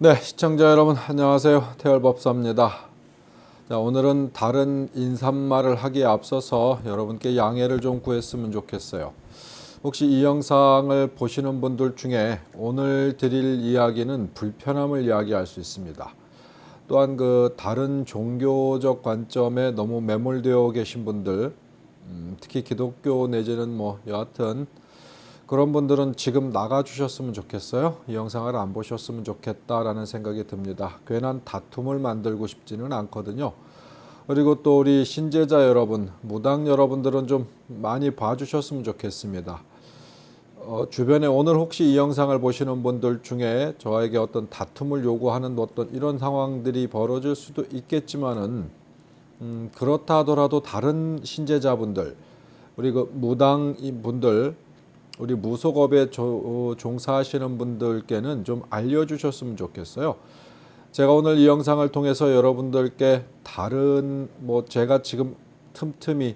네, 시청자 여러분 안녕하세요. 태열법사입니다. 자, 오늘은 다른 인사말을 하기에 앞서서 여러분께 양해를 좀 구했으면 좋겠어요. 혹시 이 영상을 보시는 분들 중에 오늘 드릴 이야기는 불편함을 이야기할 수 있습니다. 또한 그 다른 종교적 관점에 너무 매몰되어 계신 분들, 특히 기독교 내지는 여하튼 그런 분들은 지금 나가주셨으면 좋겠어요. 이 영상을 안 보셨으면 좋겠다라는 생각이 듭니다. 괜한 다툼을 만들고 싶지는 않거든요. 그리고 또 우리 신제자 여러분, 무당 여러분들은 좀 많이 봐주셨으면 좋겠습니다. 주변에 오늘 혹시 이 영상을 보시는 분들 중에 저에게 어떤 다툼을 요구하는 어떤 이런 상황들이 벌어질 수도 있겠지만은 그렇다 하더라도 다른 신제자분들, 우리 그 무당 분들, 우리 무속업에 종사하시는 분들께는 좀 알려주셨으면 좋겠어요. 제가 오늘 이 영상을 통해서 여러분들께 다른 제가 지금 틈틈이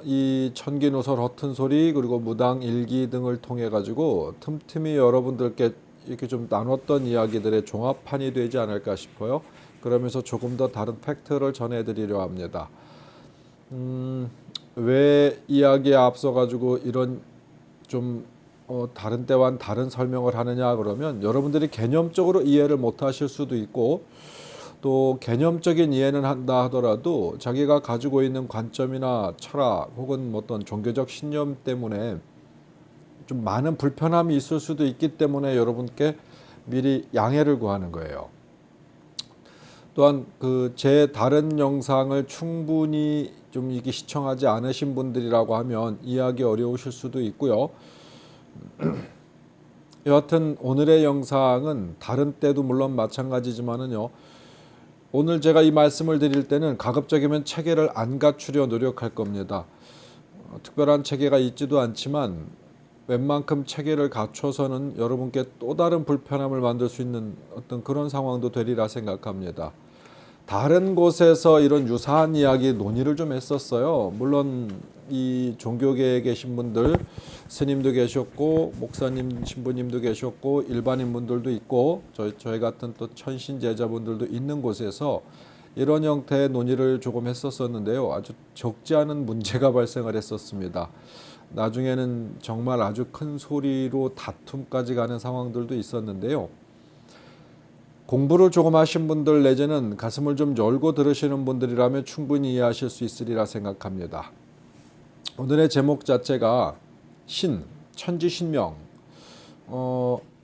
이 천기누설 허튼 소리 그리고 무당 일기 등을 통해 가지고 틈틈이 여러분들께 이렇게 좀 나눴던 이야기들의 종합판이 되지 않을까 싶어요. 그러면서 조금 더 다른 팩트를 전해드리려 합니다. 왜 이야기에 앞서 가지고 이런 좀 다른 때와는 다른 설명을 하느냐 그러면 여러분들이 개념적으로 이해를 못 하실 수도 있고 또 개념적인 이해는 한다 하더라도 자기가 가지고 있는 관점이나 철학 혹은 어떤 종교적 신념 때문에 좀 많은 불편함이 있을 수도 있기 때문에 여러분께 미리 양해를 구하는 거예요. 또한 그 제 다른 영상을 충분히 좀 이게 시청하지 않으신 분들이라고 하면 이해하기 어려우실 수도 있고요. 여하튼 오늘의 영상은 다른 때도 물론 마찬가지지만은요. 오늘 제가 이 말씀을 드릴 때는 가급적이면 체계를 안 갖추려 노력할 겁니다. 특별한 체계가 있지도 않지만 웬만큼 체계를 갖춰서는 여러분께 또 다른 불편함을 만들 수 있는 어떤 그런 상황도 되리라 생각합니다. 다른 곳에서 이런 유사한 이야기 논의를 좀 했었어요. 물론 이 종교계에 계신 분들, 스님도 계셨고 목사님, 신부님도 계셨고 일반인 분들도 있고 저희 같은 또 천신 제자분들도 있는 곳에서 이런 형태의 논의를 조금 했었었는데요. 아주 적지 않은 문제가 발생을 했었습니다. 나중에는 정말 아주 큰 소리로 다툼까지 가는 상황들도 있었는데요. 공부를 조금 하신 분들 내지는 가슴을 좀 열고 들으시는 분들이라면 충분히 이해하실 수 있으리라 생각합니다. 오늘의 제목 자체가 천지신명,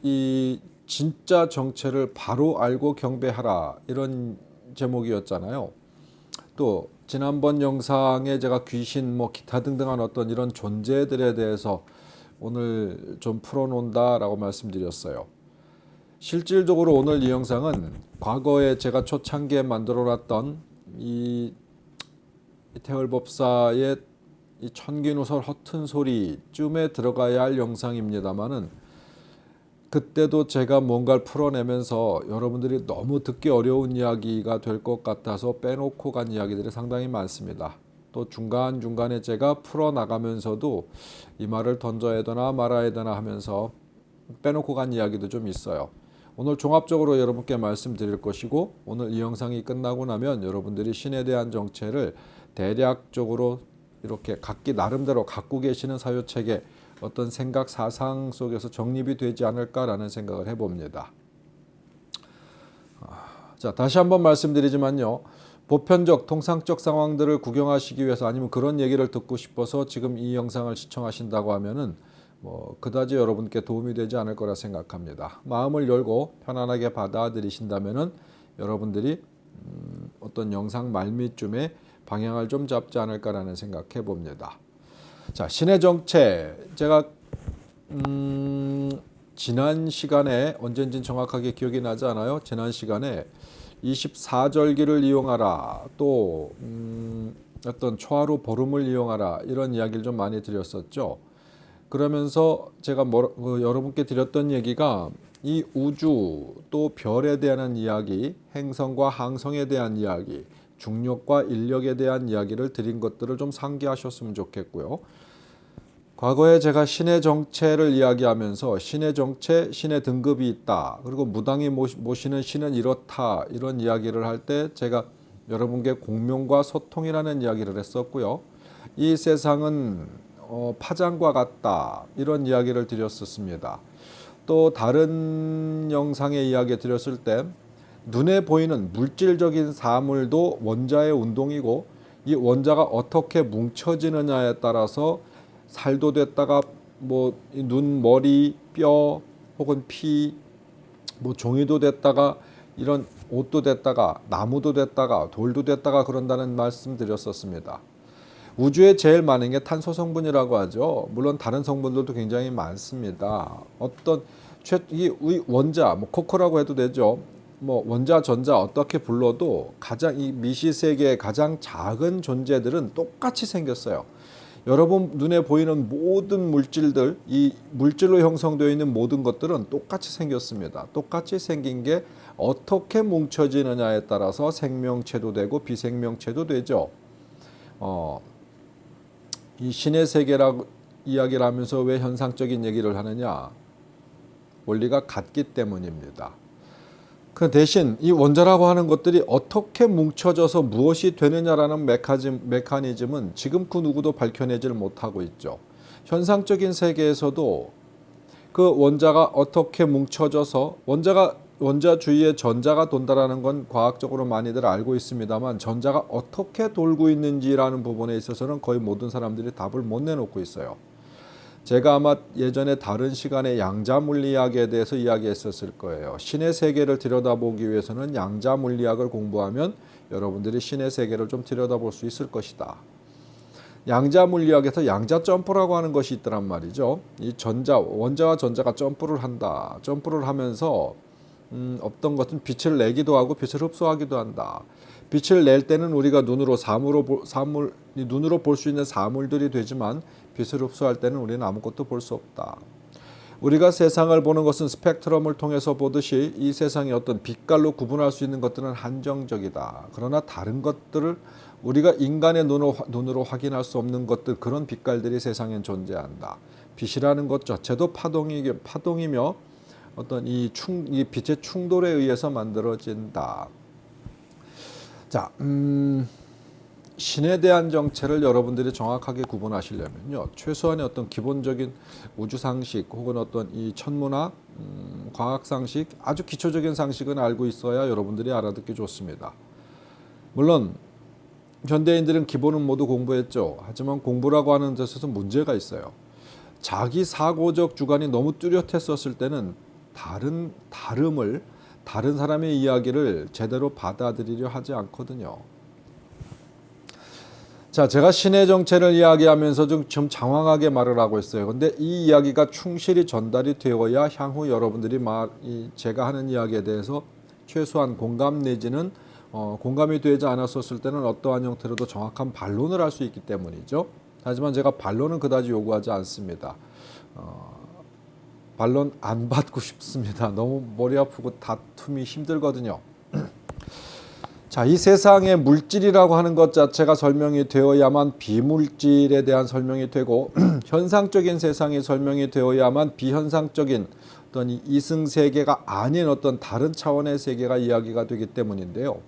이 진짜 정체를 바로 알고 경배하라 이런 제목이었잖아요. 또 지난번 영상에 제가 귀신 기타 등등한 어떤 이런 존재들에 대해서 오늘 좀 풀어놓는다라고 말씀드렸어요. 실질적으로 오늘 이 영상은 과거에 제가 초창기에 만들어놨던 이 태월법사의 이 천기누설 허튼 소리쯤에 들어가야 할 영상입니다만은 그때도 제가 뭔가를 풀어내면서 여러분들이 너무 듣기 어려운 이야기가 될 것 같아서 빼놓고 간 이야기들이 상당히 많습니다. 또 중간중간에 제가 풀어나가면서도 이 말을 던져야 되나 말아야 되나 하면서 빼놓고 간 이야기도 좀 있어요. 오늘 종합적으로 여러분께 말씀드릴 것이고 오늘 이 영상이 끝나고 나면 여러분들이 신에 대한 정체를 대략적으로 이렇게 각기 나름대로 갖고 계시는 사유체계 어떤 생각 사상 속에서 정립이 되지 않을까라는 생각을 해봅니다. 자, 다시 한번 말씀드리지만요. 보편적 통상적 상황들을 구경하시기 위해서 아니면 그런 얘기를 듣고 싶어서 지금 이 영상을 시청하신다고 하면은 그다지 여러분께 도움이 되지 않을 거라 생각합니다. 마음을 열고 편안하게 받아들이신다면은 여러분들이 어떤 영상 말미쯤에 방향을 좀 잡지 않을까라는 생각해 봅니다. 자, 신의 정체 제가 지난 시간에 언젠진 정확하게 기억이 나지 않아요. 지난 시간에 24절기를 이용하라 또 어떤 초하루 보름을 이용하라 이런 이야기를 좀 많이 드렸었죠. 그러면서 제가 여러분께 드렸던 얘기가 이 우주 또 별에 대한 이야기, 행성과 항성에 대한 이야기, 중력과 인력에 대한 이야기를 드린 것들을 좀 상기하셨으면 좋겠고요. 과거에 제가 신의 정체를 이야기하면서 신의 정체, 신의 등급이 있다. 그리고 무당이 모시는 신은 이렇다. 이런 이야기를 할 때 제가 여러분께 공명과 소통이라는 이야기를 했었고요. 이 세상은 파장과 같다. 이런 이야기를 드렸었습니다. 또 다른 영상에 이야기 드렸을 때 눈에 보이는 물질적인 사물도 원자의 운동이고 이 원자가 어떻게 뭉쳐지느냐에 따라서 살도 됐다가 뭐 눈, 머리, 뼈 혹은 피, 뭐 종이도 됐다가 이런 옷도 됐다가 나무도 됐다가 돌도 됐다가 그런다는 말씀 드렸었습니다. 우주에 제일 많은 게 탄소 성분이라고 하죠. 물론 다른 성분들도 굉장히 많습니다. 어떤 이 원자, 뭐 코코라고 해도 되죠. 뭐 원자, 전자 어떻게 불러도 가장 이 미시 세계의 가장 작은 존재들은 똑같이 생겼어요. 여러분 눈에 보이는 모든 물질들, 이 물질로 형성되어 있는 모든 것들은 똑같이 생겼습니다. 똑같이 생긴 게 어떻게 뭉쳐지느냐에 따라서 생명체도 되고 비생명체도 되죠. 이 신의 세계라고 이야기를 하면서 왜 현상적인 얘기를 하느냐? 원리가 같기 때문입니다. 그 대신 이 원자라고 하는 것들이 어떻게 뭉쳐져서 무엇이 되느냐라는 메커니즘은 지금 그 누구도 밝혀내지를 못하고 있죠. 현상적인 세계에서도 그 원자가 어떻게 뭉쳐져서 원자 주위에 전자가 돈다라는 건 과학적으로 많이들 알고 있습니다만 전자가 어떻게 돌고 있는지라는 부분에 있어서는 거의 모든 사람들이 답을 못 내놓고 있어요. 제가 아마 예전에 다른 시간에 양자물리학에 대해서 이야기했었을 거예요. 신의 세계를 들여다보기 위해서는 양자물리학을 공부하면 여러분들이 신의 세계를 좀 들여다볼 수 있을 것이다. 양자물리학에서 양자점프라고 하는 것이 있더란 말이죠. 이 원자와 전자가 점프를 한다. 점프를 하면서 어떤 것은 빛을 내기도 하고 빛을 흡수하기도 한다. 빛을 낼 때는 우리가 눈으로 볼 수 있는 사물들이 되지만 빛을 흡수할 때는 우리는 아무것도 볼 수 없다. 우리가 세상을 보는 것은 스펙트럼을 통해서 보듯이 이 세상의 어떤 빛깔로 구분할 수 있는 것들은 한정적이다. 그러나 다른 것들을 우리가 인간의 눈으로 확인할 수 없는 것들, 그런 빛깔들이 세상엔 존재한다. 빛이라는 것 자체도 파동이며 어떤 이 빛의 충돌에 의해서 만들어진다. 자, 신에 대한 정체를 여러분들이 정확하게 구분하시려면요, 최소한의 어떤 기본적인 우주 상식 혹은 어떤 이 천문학, 과학 상식, 아주 기초적인 상식은 알고 있어야 여러분들이 알아듣기 좋습니다. 물론 현대인들은 기본은 모두 공부했죠. 하지만 공부라고 하는 데 있어서 문제가 있어요. 자기 사고적 주관이 너무 뚜렷했었을 때는 다른 사람의 이야기를 제대로 받아들이려 하지 않거든요. 자, 제가 신의 정체를 이야기하면서 좀 장황하게 말을 하고 있어요. 근데 이 이야기가 충실히 전달이 되어야 향후 여러분들이 제가 하는 이야기에 대해서 최소한 공감 내지는 공감이 되지 않았었을 때는 어떠한 형태로도 정확한 반론을 할 수 있기 때문이죠. 하지만 제가 반론은 그다지 요구하지 않습니다. 반론 안 받고 싶습니다. 너무 머리 아프고 다툼이 힘들거든요. 자, 이 세상의 물질이라고 하는 것 자체가 설명이 되어야만 비물질에 대한 설명이 되고 현상적인 세상이 설명이 되어야만 비현상적인 어떤 이승세계가 아닌 어떤 다른 차원의 세계가 이야기가 되기 때문인데요.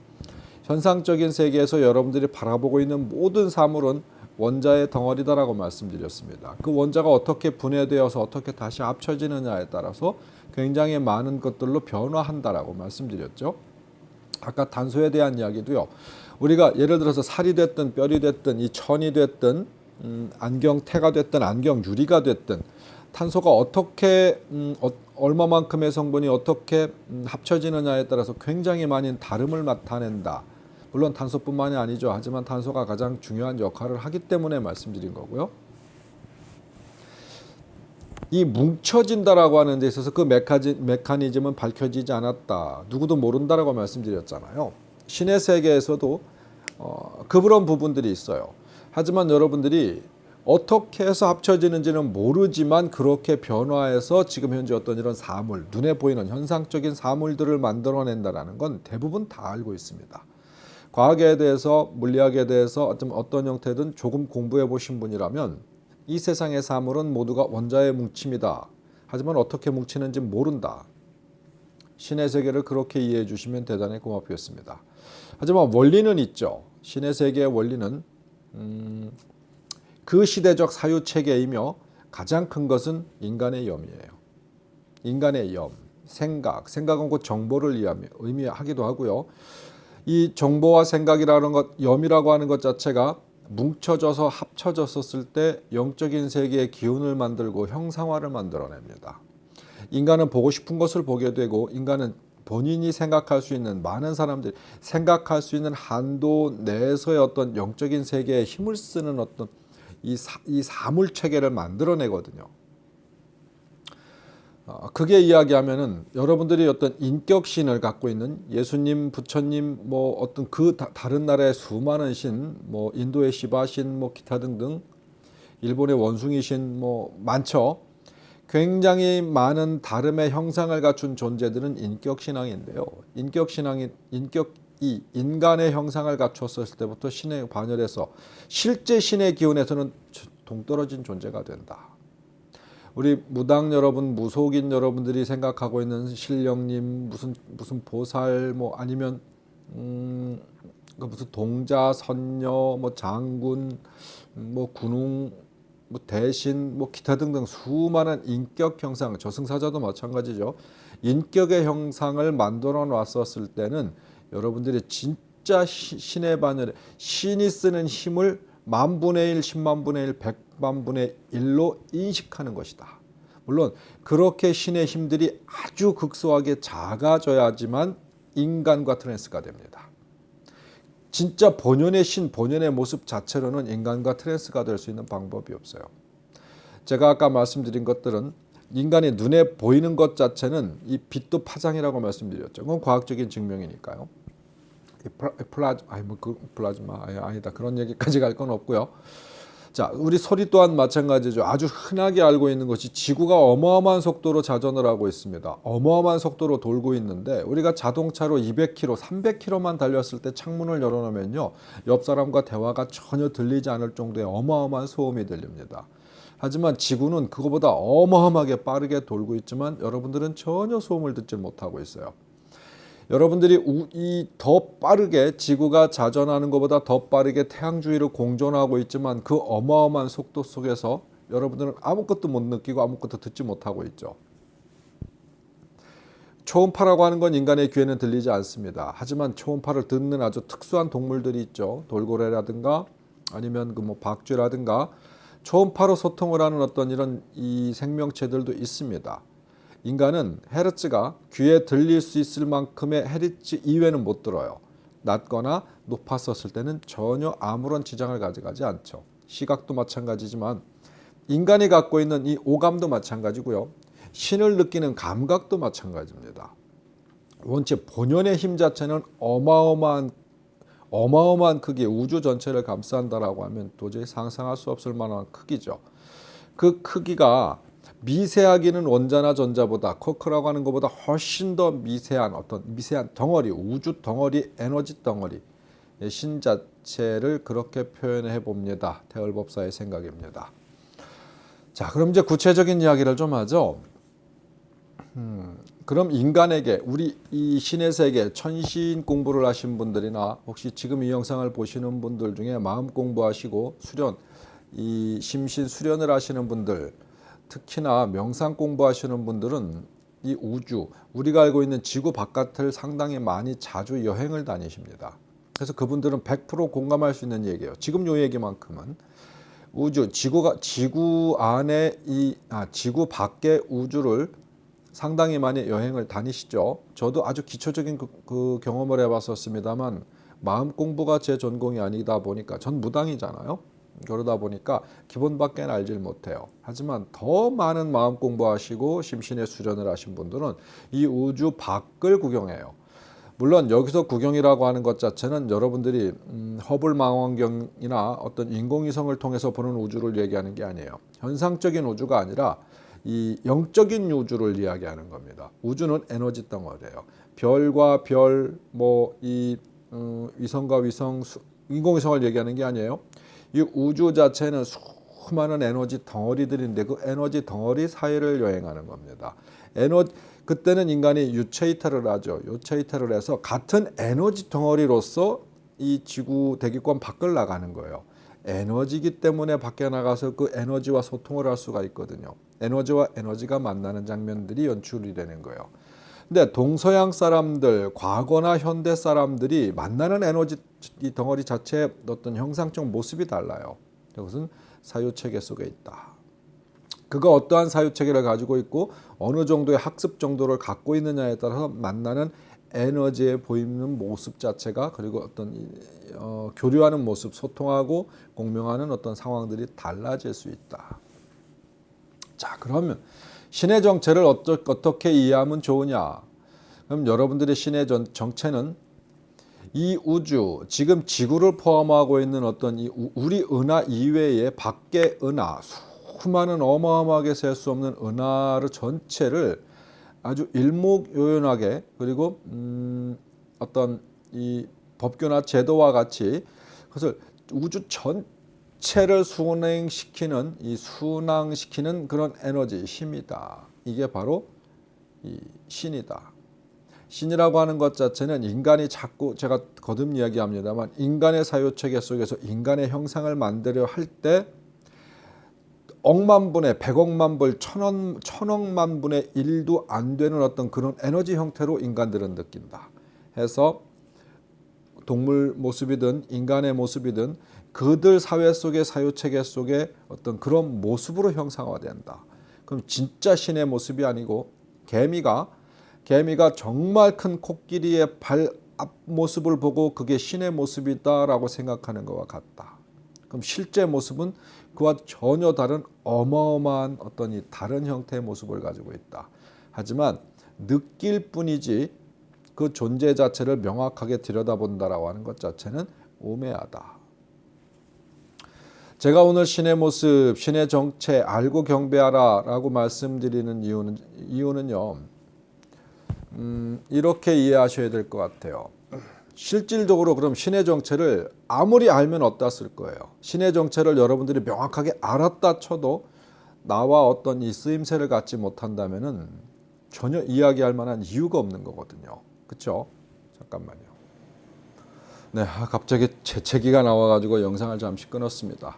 현상적인 세계에서 여러분들이 바라보고 있는 모든 사물은 원자의 덩어리다라고 말씀드렸습니다. 그 원자가 어떻게 분해되어서 어떻게 다시 합쳐지느냐에 따라서 굉장히 많은 것들로 변화한다라고 말씀드렸죠. 아까 탄소에 대한 이야기도요. 우리가 예를 들어서 살이 됐든 뼈이 됐든 이 천이 됐든 안경테가 됐든 안경유리가 됐든 탄소가 어떻게 얼마만큼의 성분이 어떻게 합쳐지느냐에 따라서 굉장히 많은 다름을 나타낸다. 물론 탄소뿐만이 아니죠. 하지만 탄소가 가장 중요한 역할을 하기 때문에 말씀드린 거고요. 이 뭉쳐진다라고 하는 데 있어서 그 메커니즘은 밝혀지지 않았다. 누구도 모른다라고 말씀드렸잖아요. 신의 세계에서도 그런 부분들이 있어요. 하지만 여러분들이 어떻게 해서 합쳐지는지는 모르지만 그렇게 변화해서 지금 현재 어떤 이런 사물, 눈에 보이는 현상적인 사물들을 만들어낸다는 건 대부분 다 알고 있습니다. 과학에 대해서, 물리학에 대해서 어떤 형태든 조금 공부해 보신 분이라면 이 세상의 사물은 모두가 원자의 뭉침이다. 하지만 어떻게 뭉치는지 모른다. 신의 세계를 그렇게 이해해 주시면 대단히 고맙겠습니다. 하지만 원리는 있죠. 신의 세계의 원리는 그 시대적 사유체계이며 가장 큰 것은 인간의 염이에요. 인간의 염, 생각은 곧 정보를 의미하기도 하고요. 이 정보와 생각이라는 것, 염이라고 하는 것 자체가 뭉쳐져서 합쳐졌었을 때 영적인 세계의 기운을 만들고 형상화를 만들어냅니다. 인간은 보고 싶은 것을 보게 되고 인간은 본인이 생각할 수 있는 많은 사람들이 생각할 수 있는 한도 내에서의 어떤 영적인 세계에 힘을 쓰는 어떤 이 사물 체계를 만들어내거든요. 그게 이야기하면은 여러분들이 어떤 인격신을 갖고 있는 예수님, 부처님, 뭐 어떤 그 다른 나라의 수많은 신, 뭐 인도의 시바신, 뭐 기타 등등, 일본의 원숭이신, 뭐 많죠. 굉장히 많은 다름의 형상을 갖춘 존재들은 인격신앙인데요. 인격이 인간의 형상을 갖췄을 때부터 신에 반열해서 실제 신의 기운에서는 동떨어진 존재가 된다. 우리 무당 여러분, 무속인 여러분들이 생각하고 있는 신령님, 무슨 보살, 뭐 아니면 무슨 동자, 선녀, 뭐 장군, 뭐 군웅, 뭐 대신, 뭐 기타 등등 수많은 인격 형상, 저승사자도 마찬가지죠. 인격의 형상을 만들어 놨었을 때는 여러분들이 진짜 신의 반열에 신이 쓰는 힘을 만분의 1, 10만분의 1, 100만분의 1로 인식하는 것이다. 물론 그렇게 신의 힘들이 아주 극소하게 작아져야지만 인간과 트랜스가 됩니다. 진짜 본연의 신, 본연의 모습 자체로는 인간과 트랜스가 될 수 있는 방법이 없어요. 제가 아까 말씀드린 것들은 인간의 눈에 보이는 것 자체는 이 빛도 파장이라고 말씀드렸죠. 그건 과학적인 증명이니까요. 플라즈마 아니다. 그런 얘기까지 갈 건 없고요. 자, 우리 소리 또한 마찬가지죠. 아주 흔하게 알고 있는 것이 지구가 어마어마한 속도로 자전을 하고 있습니다. 어마어마한 속도로 돌고 있는데 우리가 자동차로 200km, 300km만 달렸을 때 창문을 열어놓으면요. 옆 사람과 대화가 전혀 들리지 않을 정도의 어마어마한 소음이 들립니다. 하지만 지구는 그거보다 어마어마하게 빠르게 돌고 있지만 여러분들은 전혀 소음을 듣지 못하고 있어요. 여러분들이 더 빠르게 지구가 자전하는 것보다 더 빠르게 태양 주위를 공전하고 있지만 그 어마어마한 속도 속에서 여러분들은 아무것도 못 느끼고 아무것도 듣지 못하고 있죠. 초음파라고 하는 건 인간의 귀에는 들리지 않습니다. 하지만 초음파를 듣는 아주 특수한 동물들이 있죠. 돌고래라든가 아니면 그 뭐 박쥐라든가 초음파로 소통을 하는 어떤 이런 이 생명체들도 있습니다. 인간은 헤르츠가 귀에 들릴 수 있을 만큼의 헤르츠 이외는 못 들어요. 낮거나 높았었을 때는 전혀 아무런 지장을 가져가지 않죠. 시각도 마찬가지지만 인간이 갖고 있는 이 오감도 마찬가지고요. 신을 느끼는 감각도 마찬가지입니다. 원체 본연의 힘 자체는 어마어마한 크기, 우주 전체를 감싼다라고 하면 도저히 상상할 수 없을 만한 크기죠. 그 크기가 미세하기는 원자나 전자보다 쿼크라고 하는 것보다 훨씬 더 미세한 어떤 미세한 덩어리, 우주 덩어리, 에너지 덩어리, 신 자체를 그렇게 표현해 봅니다. 태열법사의 생각입니다. 자, 그럼 이제 구체적인 이야기를 좀 하죠. 그럼 인간에게 우리 이 신의 세계 천신 공부를 하신 분들이나 혹시 지금 이 영상을 보시는 분들 중에 마음 공부하시고 수련, 이 심신 수련을 하시는 분들, 특히나 명상 공부하시는 분들은 이 우주, 우리가 알고 있는 지구 바깥을 상당히 많이 자주 여행을 다니십니다. 그래서 그분들은 100% 공감할 수 있는 얘기예요. 지금 요 얘기만큼은 우주, 지구 안에 지구 밖의 우주를 상당히 많이 여행을 다니시죠. 저도 아주 기초적인 그 경험을 해봤었습니다만 마음 공부가 제 전공이 아니다 보니까 전 무당이잖아요. 그러다 보니까 기본밖에 알질 못해요. 하지만 더 많은 마음 공부하시고 심신의 수련을 하신 분들은 이 우주 밖을 구경해요. 물론 여기서 구경이라고 하는 것 자체는 여러분들이 허블 망원경이나 어떤 인공위성을 통해서 보는 우주를 얘기하는 게 아니에요. 현상적인 우주가 아니라 이 영적인 우주를 이야기하는 겁니다. 우주는 에너지 덩어리예요. 별과 별, 위성과 위성, 인공위성을 얘기하는 게 아니에요. 이 우주 자체는 수많은 에너지 덩어리들인데 그 에너지 덩어리 사이를 여행하는 겁니다. 그때는 인간이 유체이탈을 하죠. 유체이탈을 해서 같은 에너지 덩어리로서 이 지구 대기권 밖을 나가는 거예요. 에너지이기 때문에 밖에 나가서 그 에너지와 소통을 할 수가 있거든요. 에너지와 에너지가 만나는 장면들이 연출이 되는 거예요. 근데 동서양 사람들, 과거나 현대 사람들이 만나는 에너지 덩어리 자체의 어떤 형상적 모습이 달라요. 그것은 사유체계 속에 있다. 그가 어떠한 사유체계를 가지고 있고 어느 정도의 학습 정도를 갖고 있느냐에 따라서 만나는 에너지에 보이는 모습 자체가 그리고 어떤 교류하는 모습, 소통하고 공명하는 어떤 상황들이 달라질 수 있다. 자, 그러면 신의 정체를 어떻게 이해하면 좋으냐? 그럼 여러분들의 신의 정체는 이 우주, 지금 지구를 포함하고 있는 어떤 이 우리 은하 이외의 밖의 은하, 수많은 어마어마하게 셀 수 없는 은하를 전체를 아주 일목요연하게 그리고 어떤 이 법규나 제도와 같이 그것을 우주 전체를 순항시키는 그런 에너지, 힘이다. 이게 바로 이 신이다. 신이라고 하는 것 자체는 인간이 자꾸 제가 거듭 이야기합니다만 인간의 사유체계 속에서 인간의 형상을 만들려 할 때 억만 분의 100억만 불, 천억만 분의 1도 안 되는 어떤 그런 에너지 형태로 인간들은 느낀다. 해서 동물 모습이든 인간의 모습이든 그들 사회 속의 사유체계 속에 어떤 그런 모습으로 형상화된다. 그럼 진짜 신의 모습이 아니고 개미가 정말 큰 코끼리의 발 앞모습을 보고 그게 신의 모습이다라고 생각하는 것과 같다. 그럼 실제 모습은 그와 전혀 다른 어마어마한 어떤 이 다른 형태의 모습을 가지고 있다. 하지만 느낄 뿐이지 그 존재 자체를 명확하게 들여다본다라고 하는 것 자체는 우매하다. 제가 오늘 신의 모습, 신의 정체 알고 경배하라라고 말씀드리는 이유는요. 이렇게 이해하셔야 될 것 같아요. 실질적으로 그럼 신의 정체를 아무리 알면 어땠을 거예요. 신의 정체를 여러분들이 명확하게 알았다 쳐도 나와 어떤 이 쓰임새를 갖지 못한다면은 전혀 이야기할 만한 이유가 없는 거거든요. 그렇죠? 잠깐만요. 네, 갑자기 재채기가 나와가지고 영상을 잠시 끊었습니다.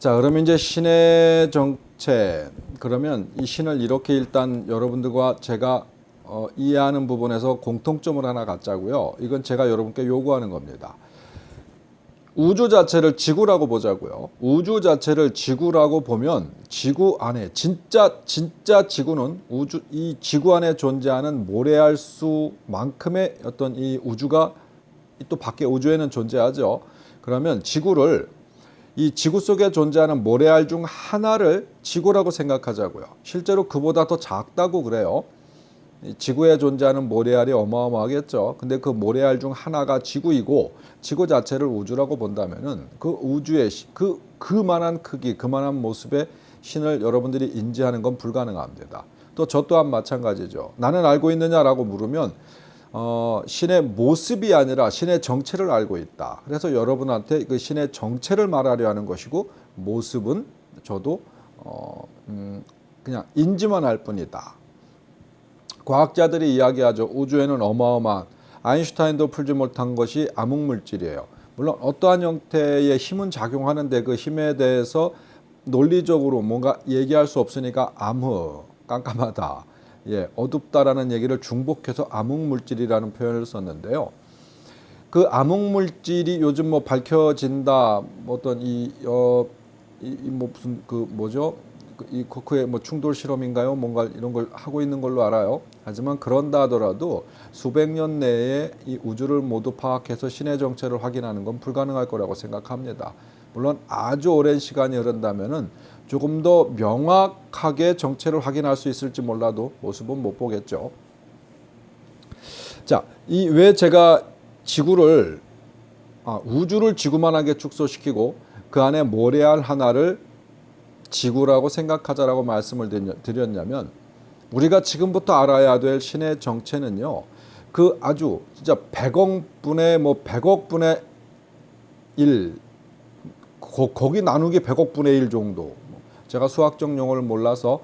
자, 그러면 이제 신의 정체, 그러면 이 신을 이렇게 일단 여러분들과 제가 이해하는 부분에서 공통점을 하나 갖자고요. 이건 제가 여러분께 요구하는 겁니다. 우주 자체를 지구라고 보자고요. 우주 자체를 지구라고 보면 지구 안에 진짜 지구는 이 지구 안에 존재하는 모래알 수만큼의 어떤 이 우주가 또 밖에 우주에는 존재하죠. 그러면 이 지구 속에 존재하는 모래알 중 하나를 지구라고 생각하자고요. 실제로 그보다 더 작다고 그래요. 지구에 존재하는 모래알이 어마어마하겠죠. 근데 그 모래알 중 하나가 지구이고 지구 자체를 우주라고 본다면은 그 우주의 그만한 크기, 그만한 모습의 신을 여러분들이 인지하는 건 불가능합니다. 또 저 또한 마찬가지죠. 나는 알고 있느냐라고 물으면 신의 모습이 아니라 신의 정체를 알고 있다. 그래서 여러분한테 그 신의 정체를 말하려 하는 것이고 모습은 저도 그냥 인지만 할 뿐이다. 과학자들이 이야기하죠. 우주에는 어마어마한 아인슈타인도 풀지 못한 것이 암흑물질이에요. 물론 어떠한 형태의 힘은 작용하는데 그 힘에 대해서 논리적으로 뭔가 얘기할 수 없으니까 깜깜하다, 어둡다라는 얘기를 중복해서 암흑물질이라는 표현을 썼는데요. 그 암흑물질이 요즘 밝혀진다, 어떤 무슨 이 코크의 충돌 실험인가요? 뭔가 이런 걸 하고 있는 걸로 알아요. 하지만 그런다 하더라도 수백 년 내에 이 우주를 모두 파악해서 신의 정체를 확인하는 건 불가능할 거라고 생각합니다. 물론 아주 오랜 시간이 흐른다면은 조금 더 명확하게 정체를 확인할 수 있을지 몰라도 모습은 못 보겠죠. 자, 왜 제가 우주를 지구만하게 축소시키고 그 안에 모래알 하나를 지구라고 생각하자라고 말씀을 드렸냐면 우리가 지금부터 알아야 될 신의 정체는요. 그 아주 진짜 100억 분의 100억 분의 1 거기 나누기 100억분의 1 정도. 제가 수학적 용어를 몰라서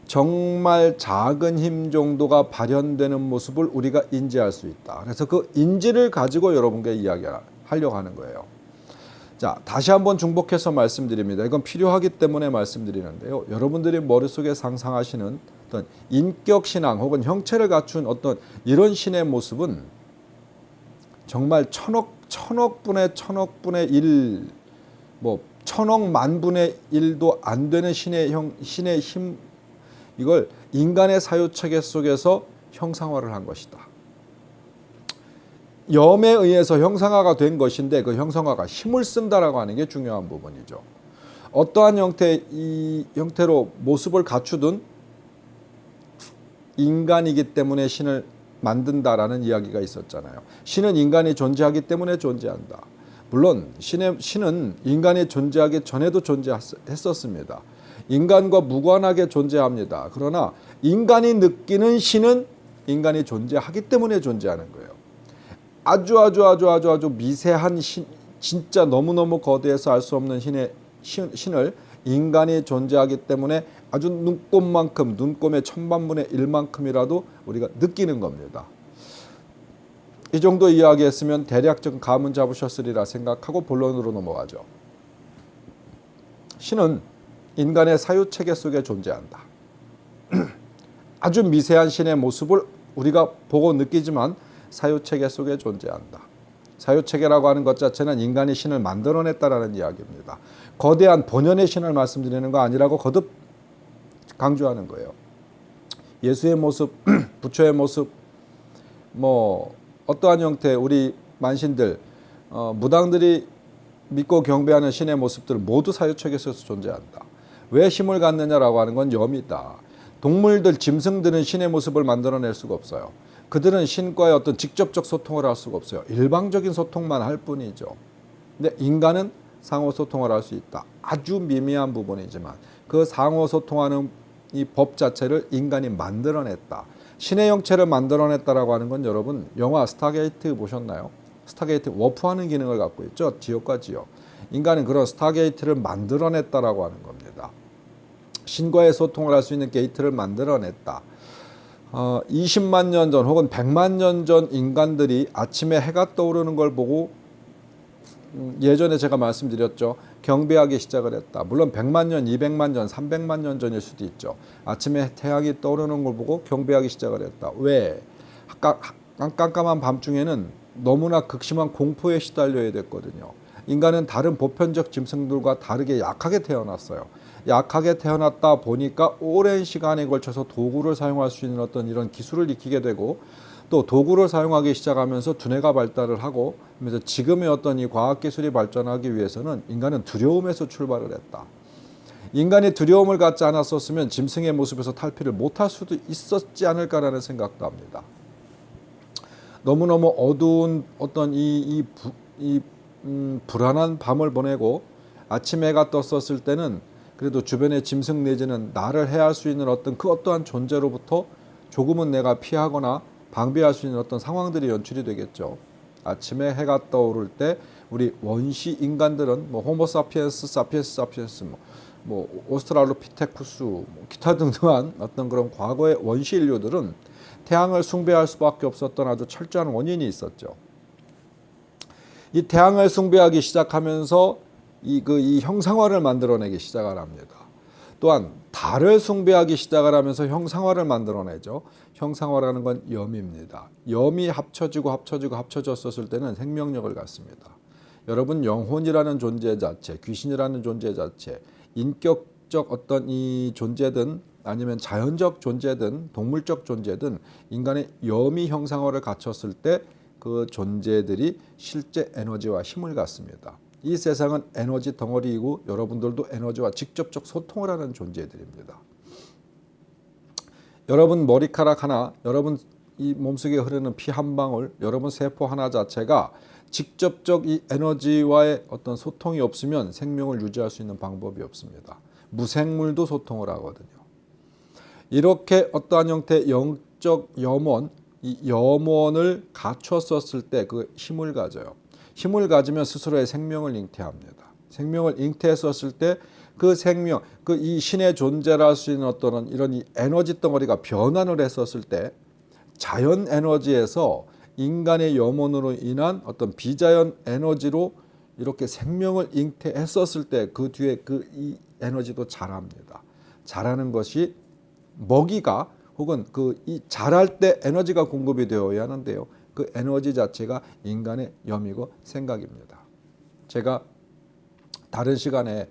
정말 작은 힘 정도가 발현되는 모습을 우리가 인지할 수 있다. 그래서 그 인지를 가지고 여러분께 이야기하려고 하는 거예요. 자, 다시 한번 중복해서 말씀드립니다. 이건 필요하기 때문에 말씀드리는데요. 여러분들이 머릿속에 상상하시는 어떤 인격신앙 혹은 형체를 갖춘 어떤 이런 신의 모습은 정말 천억분의 1, 뭐 천억 만분의 1도 안 되는 신의 힘, 이걸 인간의 사유체계 속에서 형상화를 한 것이다. 염에 의해서 형상화가 된 것인데 그 형상화가 힘을 쓴다라고 하는 게 중요한 부분이죠. 어떠한 형태로 모습을 갖추든 인간이기 때문에 신을 만든다라는 이야기가 있었잖아요. 신은 인간이 존재하기 때문에 존재한다. 물론 신은 인간이 존재하기 전에도 존재했었습니다. 인간과 무관하게 존재합니다. 그러나 인간이 느끼는 신은 인간이 존재하기 때문에 존재하는 거예요. 아주 미세한 신, 진짜 너무너무 거대해서 알 수 없는 신을 인간이 존재하기 때문에 아주 눈곱만큼, 눈곱의 1000만분의 1만큼이라도 우리가 느끼는 겁니다. 이 정도 이야기했으면 대략적 감은 잡으셨으리라 생각하고 본론으로 넘어가죠. 신은 인간의 사유체계 속에 존재한다. 아주 미세한 신의 모습을 우리가 보고 느끼지만 사유체계 속에 존재한다. 사유체계라고 하는 것 자체는 인간이 신을 만들어냈다라는 이야기입니다. 거대한 본연의 신을 말씀드리는 거 아니라고 거듭 강조하는 거예요. 예수의 모습, 부처의 모습, 뭐 어떠한 형태 우리 만신들, 무당들이 믿고 경배하는 신의 모습들 모두 사유체계 속에서 존재한다. 왜 힘을 갖느냐라고 하는 건 염이다. 동물들, 짐승들은 신의 모습을 만들어낼 수가 없어요. 그들은 신과의 어떤 직접적 소통을 할 수가 없어요. 일방적인 소통만 할 뿐이죠. 근데 인간은 상호 소통을 할 수 있다. 아주 미미한 부분이지만 그 상호 소통하는 이 법 자체를 인간이 만들어냈다. 신의 형체를 만들어냈다라고 하는 건 여러분 영화 스타게이트 보셨나요? 스타게이트 워프하는 기능을 갖고 있죠. 지역과 지역. 인간은 그런 스타게이트를 만들어냈다라고 하는 겁니다. 신과의 소통을 할 수 있는 게이트를 만들어냈다. 20만 년 전 혹은 100만 년 전 인간들이 아침에 해가 떠오르는 걸 보고 예전에 제가 말씀드렸죠. 경배하기 시작을 했다. 물론 100만 년, 200만 년, 300만 년 전일 수도 있죠. 아침에 태양이 떠오르는 걸 보고 경배하기 시작을 했다. 왜? 깜깜한 밤중에는 너무나 극심한 공포에 시달려야 됐거든요. 인간은 다른 보편적 짐승들과 다르게 약하게 태어났어요. 약하게 태어났다 보니까 오랜 시간에 걸쳐서 도구를 사용할 수 있는 어떤 이런 기술을 익히게 되고 또 도구를 사용하기 시작하면서 두뇌가 발달을 하고 그래서 지금의 어떤 이 과학기술이 발전하기 위해서는 인간은 두려움에서 출발을 했다. 인간이 두려움을 갖지 않았었으면 짐승의 모습에서 탈피를 못할 수도 있었지 않을까라는 생각도 합니다. 너무너무 어두운 어떤 불안한 밤을 보내고 아침 해가 떴었을 때는 그래도 주변의 짐승 내지는 나를 해할 수 있는 어떤 그 어떠한 존재로부터 조금은 내가 피하거나 방비할 수 있는 어떤 상황들이 연출이 되겠죠. 아침에 해가 떠오를 때 우리 원시 인간들은 뭐 호모사피엔스, 사피엔스, 뭐 오스트랄로피테쿠스, 기타 등등한 어떤 그런 과거의 원시 인류들은 태양을 숭배할 수밖에 없었던 아주 철저한 원인이 있었죠. 이 태양을 숭배하기 시작하면서 이 형상화를 만들어내기 시작을 합니다. 또한 달을 숭배하기 시작을 하면서 형상화를 만들어내죠. 형상화라는 건 염입니다. 염이 합쳐졌었을 때는 생명력을 갖습니다. 여러분 영혼이라는 존재 자체, 귀신이라는 존재 자체, 인격적 어떤 이 존재든 아니면 자연적 존재든 동물적 존재든 인간의 염이 형상화를 갖췄을 때 그 존재들이 실제 에너지와 힘을 갖습니다. 이 세상은 에너지 덩어리이고 여러분들도 에너지와 직접적 소통을 하는 존재들입니다. 여러분 머리카락 하나, 여러분 이 몸속에 흐르는 피 한 방울, 여러분 세포 하나 자체가 직접적 이 에너지와의 어떤 소통이 없으면 생명을 유지할 수 있는 방법이 없습니다. 무생물도 소통을 하거든요. 이렇게 어떠한 형태의 영적 염원, 이 염원을 갖췄었을 때 그 힘을 가져요. 힘을 가지면 스스로의 생명을 잉태합니다. 생명을 잉태했었을 때 그 생명, 그 이 신의 존재라 할 수 있는 어떤 이런 이 에너지 덩어리가 변환을 했었을 때 자연 에너지에서 인간의 염원으로 인한 어떤 비자연 에너지로 이렇게 생명을 잉태했었을 때 그 뒤에 그 이 에너지도 자랍니다. 자라는 것이 먹이가 혹은 그 이 자랄 때 에너지가 공급이 되어야 하는데요. 그 에너지 자체가 인간의 염이고 생각입니다. 제가 다른 시간에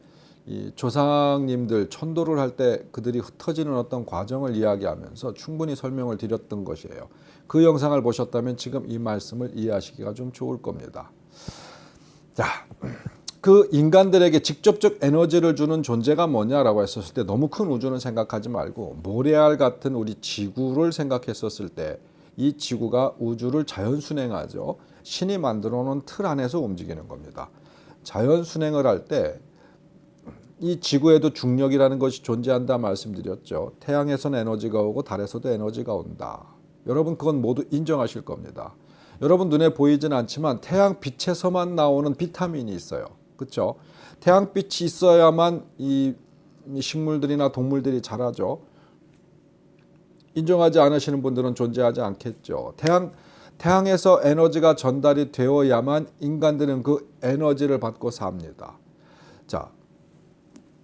이 조상님들 천도를 할 때 그들이 흩어지는 어떤 과정을 이야기하면서 충분히 설명을 드렸던 것이에요. 그 영상을 보셨다면 지금 이 말씀을 이해하시기가 좀 좋을 겁니다. 자, 그 인간들에게 직접적 에너지를 주는 존재가 뭐냐라고 했었을 때 너무 큰 우주는 생각하지 말고 모래알 같은 우리 지구를 생각했었을 때 이 지구가 우주를 자연순행하죠. 신이 만들어 놓은 틀 안에서 움직이는 겁니다. 자연순행을 할 때 이 지구에도 중력이라는 것이 존재한다 말씀드렸죠. 태양에서는 에너지가 오고 달에서도 에너지가 온다. 여러분 그건 모두 인정하실 겁니다. 여러분 눈에 보이진 않지만 태양 빛에서만 나오는 비타민이 있어요. 그렇죠? 태양빛이 있어야만 이 식물들이나 동물들이 자라죠. 인정하지 않으시는 분들은 존재하지 않겠죠. 태양에서 에너지가 전달이 되어야만 인간들은 그 에너지를 받고 삽니다. 자,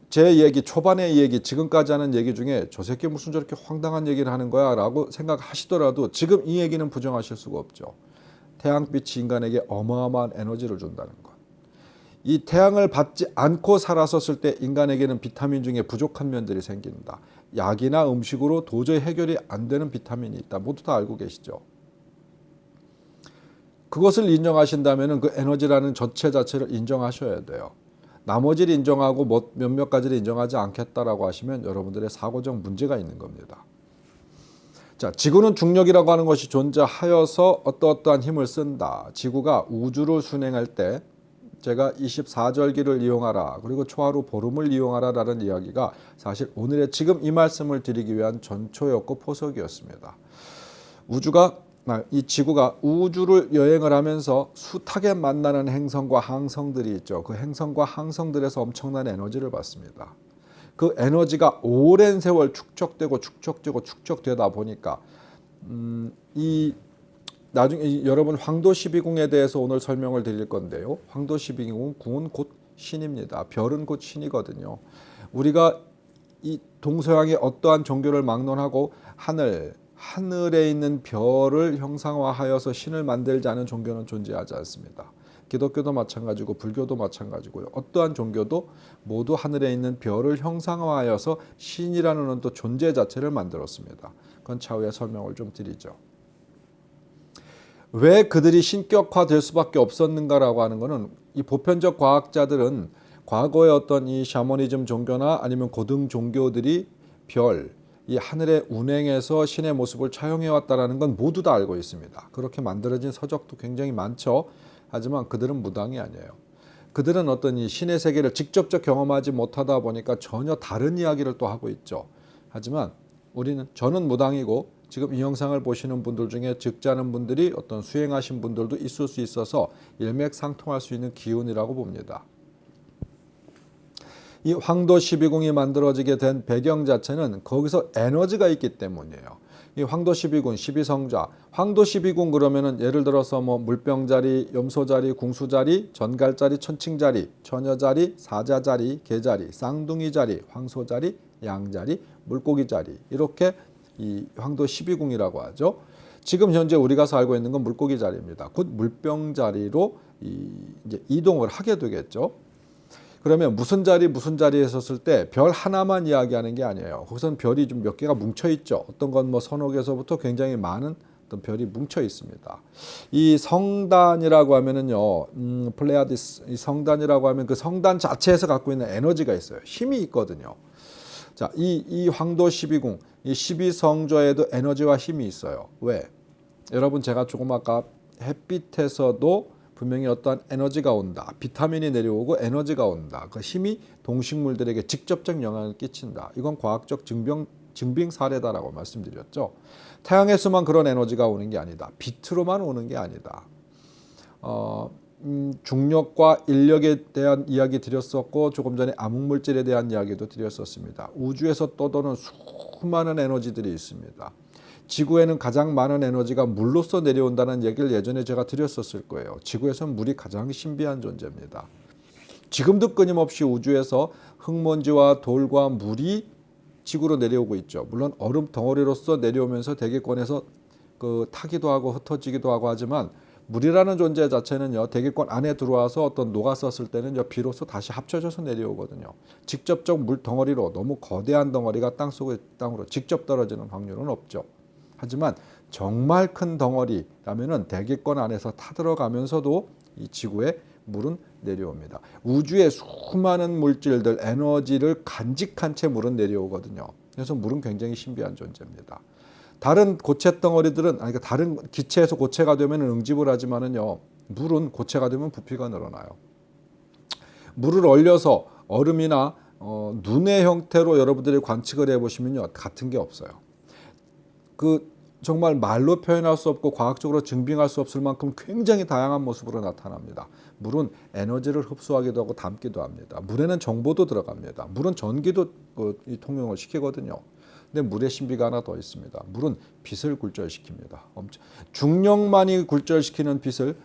제 얘기 초반의 얘기 지금까지 하는 얘기 중에 저 새끼 무슨 저렇게 황당한 얘기를 하는 거야 라고 생각하시더라도 지금 이 얘기는 부정하실 수가 없죠. 태양빛이 인간에게 어마어마한 에너지를 준다는 것. 이 태양을 받지 않고 살았었을 때 인간에게는 비타민 중에 부족한 면들이 생긴다. 약이나 음식으로 도저히 해결이 안 되는 비타민이 있다. 모두 다 알고 계시죠. 그것을 인정하신다면 그 에너지라는 전체 자체를 인정하셔야 돼요. 나머지를 인정하고 몇몇 가지를 인정하지 않겠다라고 하시면 여러분들의 사고적 문제가 있는 겁니다. 자, 지구는 중력이라고 하는 것이 존재하여서 어떠어떠한 힘을 쓴다. 지구가 우주를 순행할 때 제가 24절기를 이용하라 그리고 초하루 보름을 이용하라 라는 이야기가 사실 오늘의 지금 이 말씀을 드리기 위한 전초였고 포석이었습니다. 이 지구가 우주를 여행을 하면서 숱하게 만나는 행성과 항성들이 있죠. 그 행성과 항성들에서 엄청난 에너지를 받습니다. 그 에너지가 오랜 세월 축적되다 보니까 나중에 여러분 황도 12궁에 대해서 오늘 설명을 드릴 건데요. 황도 12궁은 곧 신입니다. 별은 곧 신이거든요. 우리가 이 동서양의 어떠한 종교를 막론하고 하늘에 있는 별을 형상화하여서 신을 만들지 않은 종교는 존재하지 않습니다. 기독교도 마찬가지고 불교도 마찬가지고요. 어떠한 종교도 모두 하늘에 있는 별을 형상화하여서 신이라는 또 존재 자체를 만들었습니다. 그건 차후에 설명을 좀 드리죠. 왜 그들이 신격화될 수밖에 없었는가라고 하는 것은 이 보편적 과학자들은 과거의 어떤 이 샤머니즘 종교나 아니면 고등 종교들이 이 하늘의 운행에서 신의 모습을 차용해 왔다라는 건 모두 다 알고 있습니다. 그렇게 만들어진 서적도 굉장히 많죠. 하지만 그들은 무당이 아니에요. 그들은 어떤 이 신의 세계를 직접적 경험하지 못하다 보니까 전혀 다른 이야기를 또 하고 있죠. 하지만 저는 무당이고 지금 이 영상을 보시는 분들 중에 적잖은 분들이 어떤 수행하신 분들도 있을 수 있어서 일맥상통할 수 있는 기운이라고 봅니다. 이 황도 12궁이 만들어지게 된 배경 자체는 거기서 에너지가 있기 때문이에요. 이 황도 12궁, 12성자, 황도 12궁 그러면은 예를 들어서 뭐 물병자리, 염소자리, 궁수자리, 전갈자리, 천칭자리, 처녀자리, 사자자리, 개자리, 쌍둥이자리, 황소자리, 양자리, 물고기자리 이렇게 이 황도 12궁이라고 하죠. 지금 현재 우리가 살고 있는 건 물고기 자리입니다. 곧 물병자리로 이제 이동을 하게 되겠죠. 그러면 무슨 자리에 섰을 때 별 하나만 이야기하는 게 아니에요. 거기서는 별이 좀 몇 개가 뭉쳐 있죠. 어떤 건 뭐 서너 개서부터 굉장히 많은 어떤 별이 뭉쳐 있습니다. 이 성단이라고 하면은요, 플레이아디스 이 성단이라고 하면 그 성단 자체에서 갖고 있는 에너지가 있어요. 힘이 있거든요. 자, 이 황도 12궁, 이 12성조에도 에너지와 힘이 있어요. 왜? 여러분 제가 조금 아까 햇빛에서도 분명히 어떠한 에너지가 온다. 비타민이 내려오고 에너지가 온다. 그 힘이 동식물들에게 직접적 영향을 끼친다. 이건 과학적 증빙 사례다라고 말씀드렸죠. 태양에서만 그런 에너지가 오는 게 아니다. 빛으로만 오는 게 아니다. 중력과 인력에 대한 이야기 드렸었고 조금 전에 암흑물질에 대한 이야기도 드렸었습니다. 우주에서 떠도는 수많은 에너지들이 있습니다. 지구에는 가장 많은 에너지가 물로서 내려온다는 얘기를 예전에 제가 드렸었을 거예요. 지구에서는 물이 가장 신비한 존재입니다. 지금도 끊임없이 우주에서 흙먼지와 돌과 물이 지구로 내려오고 있죠. 물론 얼음 덩어리로서 내려오면서 대기권에서 타기도 하고 흩어지기도 하고 하지만 물이라는 존재 자체는요, 대기권 안에 들어와서 어떤 녹았었을 때는요, 비로소 다시 합쳐져서 내려오거든요. 직접적 물 덩어리로 너무 거대한 덩어리가 땅으로 직접 떨어지는 확률은 없죠. 하지만 정말 큰 덩어리라면은 대기권 안에서 타들어가면서도 이 지구에 물은 내려옵니다. 우주의 수많은 물질들, 에너지를 간직한 채 물은 내려오거든요. 그래서 물은 굉장히 신비한 존재입니다. 다른 고체 덩어리들은 그러니까 다른 기체에서 고체가 되면 응집을 하지만은요, 물은 고체가 되면 부피가 늘어나요. 물을 얼려서 얼음이나 눈의 형태로 여러분들이 관측을 해보시면요, 같은 게 없어요. 정말 말로 표현할 수 없고 과학적으로 증빙할 수 없을 만큼 굉장히 다양한 모습으로 나타납니다. 물은 에너지를 흡수하기도 하고 담기도 합니다. 물에는 정보도 들어갑니다. 물은 전기도 통용을 시키거든요. 근데 물의 신비가 하나 더 있습니다. 물은 빛을 굴절시킵니다. 중력만이 굴절시키는 빛을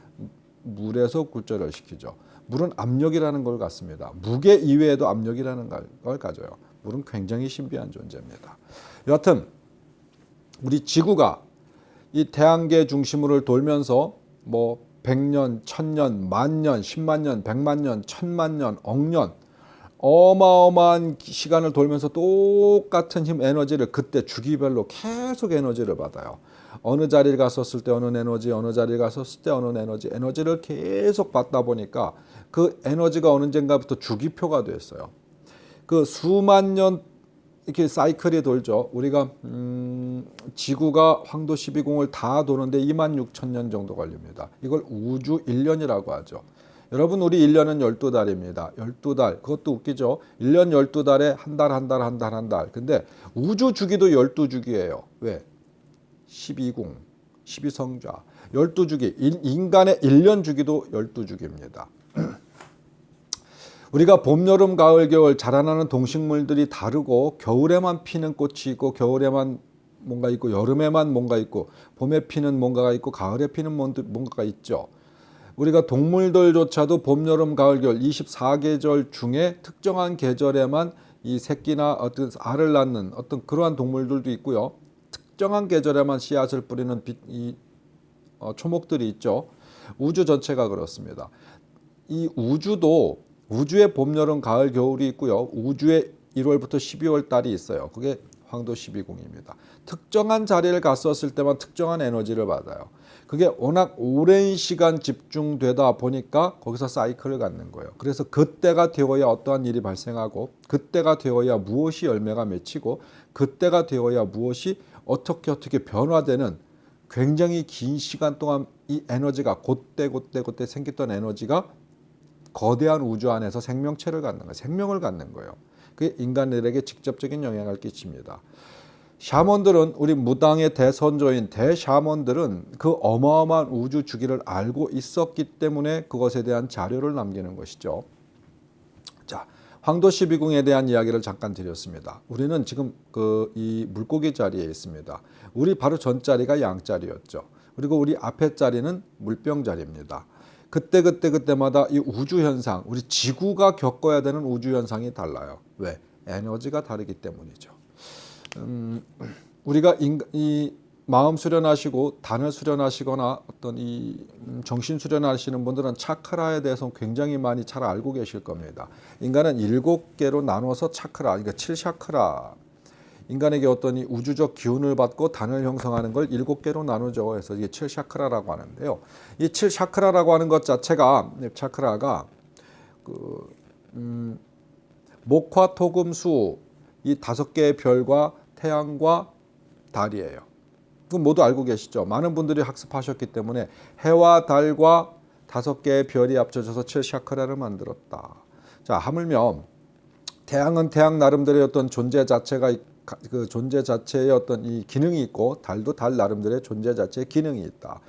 물에서 굴절을 시키죠. 물은 압력이라는 걸 갖습니다. 무게 이외에도 압력이라는 걸 가져요. 물은 굉장히 신비한 존재입니다. 여하튼 우리 지구가 이 태양계 중심으로 돌면서 100년, 1000년, 만년, 10만 년, 100만 년, 1000만 년, 억년 어마어마한 시간을 돌면서 똑같은 힘 에너지를 그때 주기별로 계속 에너지를 받아요. 어느 자리를 갔었을 때 어느 에너지, 어느 자리를 갔었을 때 어느 에너지를 계속 받다 보니까 그 에너지가 어느 언젠가부터 주기표가 됐어요. 그 수만 년 이렇게 사이클이 돌죠. 우리가 지구가 황도 12궁을 다 도는데 26,000년 정도 걸립니다. 이걸 우주 1년이라고 하죠. 여러분, 우리 1년은 12달입니다. 12달. 그것도 웃기죠. 1년 12달에 한 달. 근데 우주 주기도 12주기예요. 왜? 12궁, 12성좌, 12주기. 인간의 1년 주기도 12주기입니다. 우리가 봄, 여름, 가을, 겨울 자라나는 동식물들이 다르고 겨울에만 피는 꽃이 있고 겨울에만 뭔가 있고 여름에만 뭔가 있고 봄에 피는 뭔가가 있고 가을에 피는 뭔가가 있죠. 우리가 동물들조차도 봄, 여름, 가을, 겨울 24계절 중에 특정한 계절에만 이 새끼나 어떤 알을 낳는 어떤 그러한 동물들도 있고요. 특정한 계절에만 씨앗을 뿌리는 초목들이 있죠. 우주 전체가 그렇습니다. 이 우주도 우주에 봄, 여름, 가을, 겨울이 있고요. 우주에 1월부터 12월 달이 있어요. 그게 황도 12궁입니다. 특정한 자리를 갔었을 때만 특정한 에너지를 받아요. 그게 워낙 오랜 시간 집중되다 보니까 거기서 사이클을 갖는 거예요. 그래서 그때가 되어야 어떠한 일이 발생하고 그때가 되어야 무엇이 열매가 맺히고 그때가 되어야 무엇이 어떻게 변화되는 굉장히 긴 시간 동안 이 에너지가 그때 생겼던 에너지가 거대한 우주 안에서 생명체를 갖는 거예요. 생명을 갖는 거예요. 그게 인간들에게 직접적인 영향을 끼칩니다. 샤먼들은 우리 무당의 대선조인 대샤먼들은 그 어마어마한 우주 주기를 알고 있었기 때문에 그것에 대한 자료를 남기는 것이죠. 자, 황도 12궁에 대한 이야기를 잠깐 드렸습니다. 우리는 지금 이 물고기 자리에 있습니다. 우리 바로 전 자리가 양 자리였죠. 그리고 우리 앞에 자리는 물병 자리입니다. 그때마다 이 우주 현상, 우리 지구가 겪어야 되는 우주 현상이 달라요. 왜? 에너지가 다르기 때문이죠. 우리가 이 마음 수련하시고 단을 수련하시거나 어떤 이 정신 수련하시는 분들은 차크라에 대해서 굉장히 많이 잘 알고 계실 겁니다. 인간은 7개로 나눠서 차크라, 그러니까 7차크라, 인간에게 어떤 이 우주적 기운을 받고 단을 형성하는 걸 7개로 나누죠. 그래서 이게 7차크라라고 하는데요. 이 7차크라라고 하는 것 자체가 차크라가 목화, 토, 금, 수 이 5개의 별과 태양과 달이에요. 그건 모두 알고 계시죠? 많은 분들이 학습하셨기 때문에 해와 달과 5개의 별이 합쳐져서 7차크라를 만들었다. 자, 하물며 태양은 태양 나름대로의 어떤 존재 자체가 그 존재 자체의 어떤 이 기능이 있고 달도 달 나름대로의 존재 자체의 기능이 있다.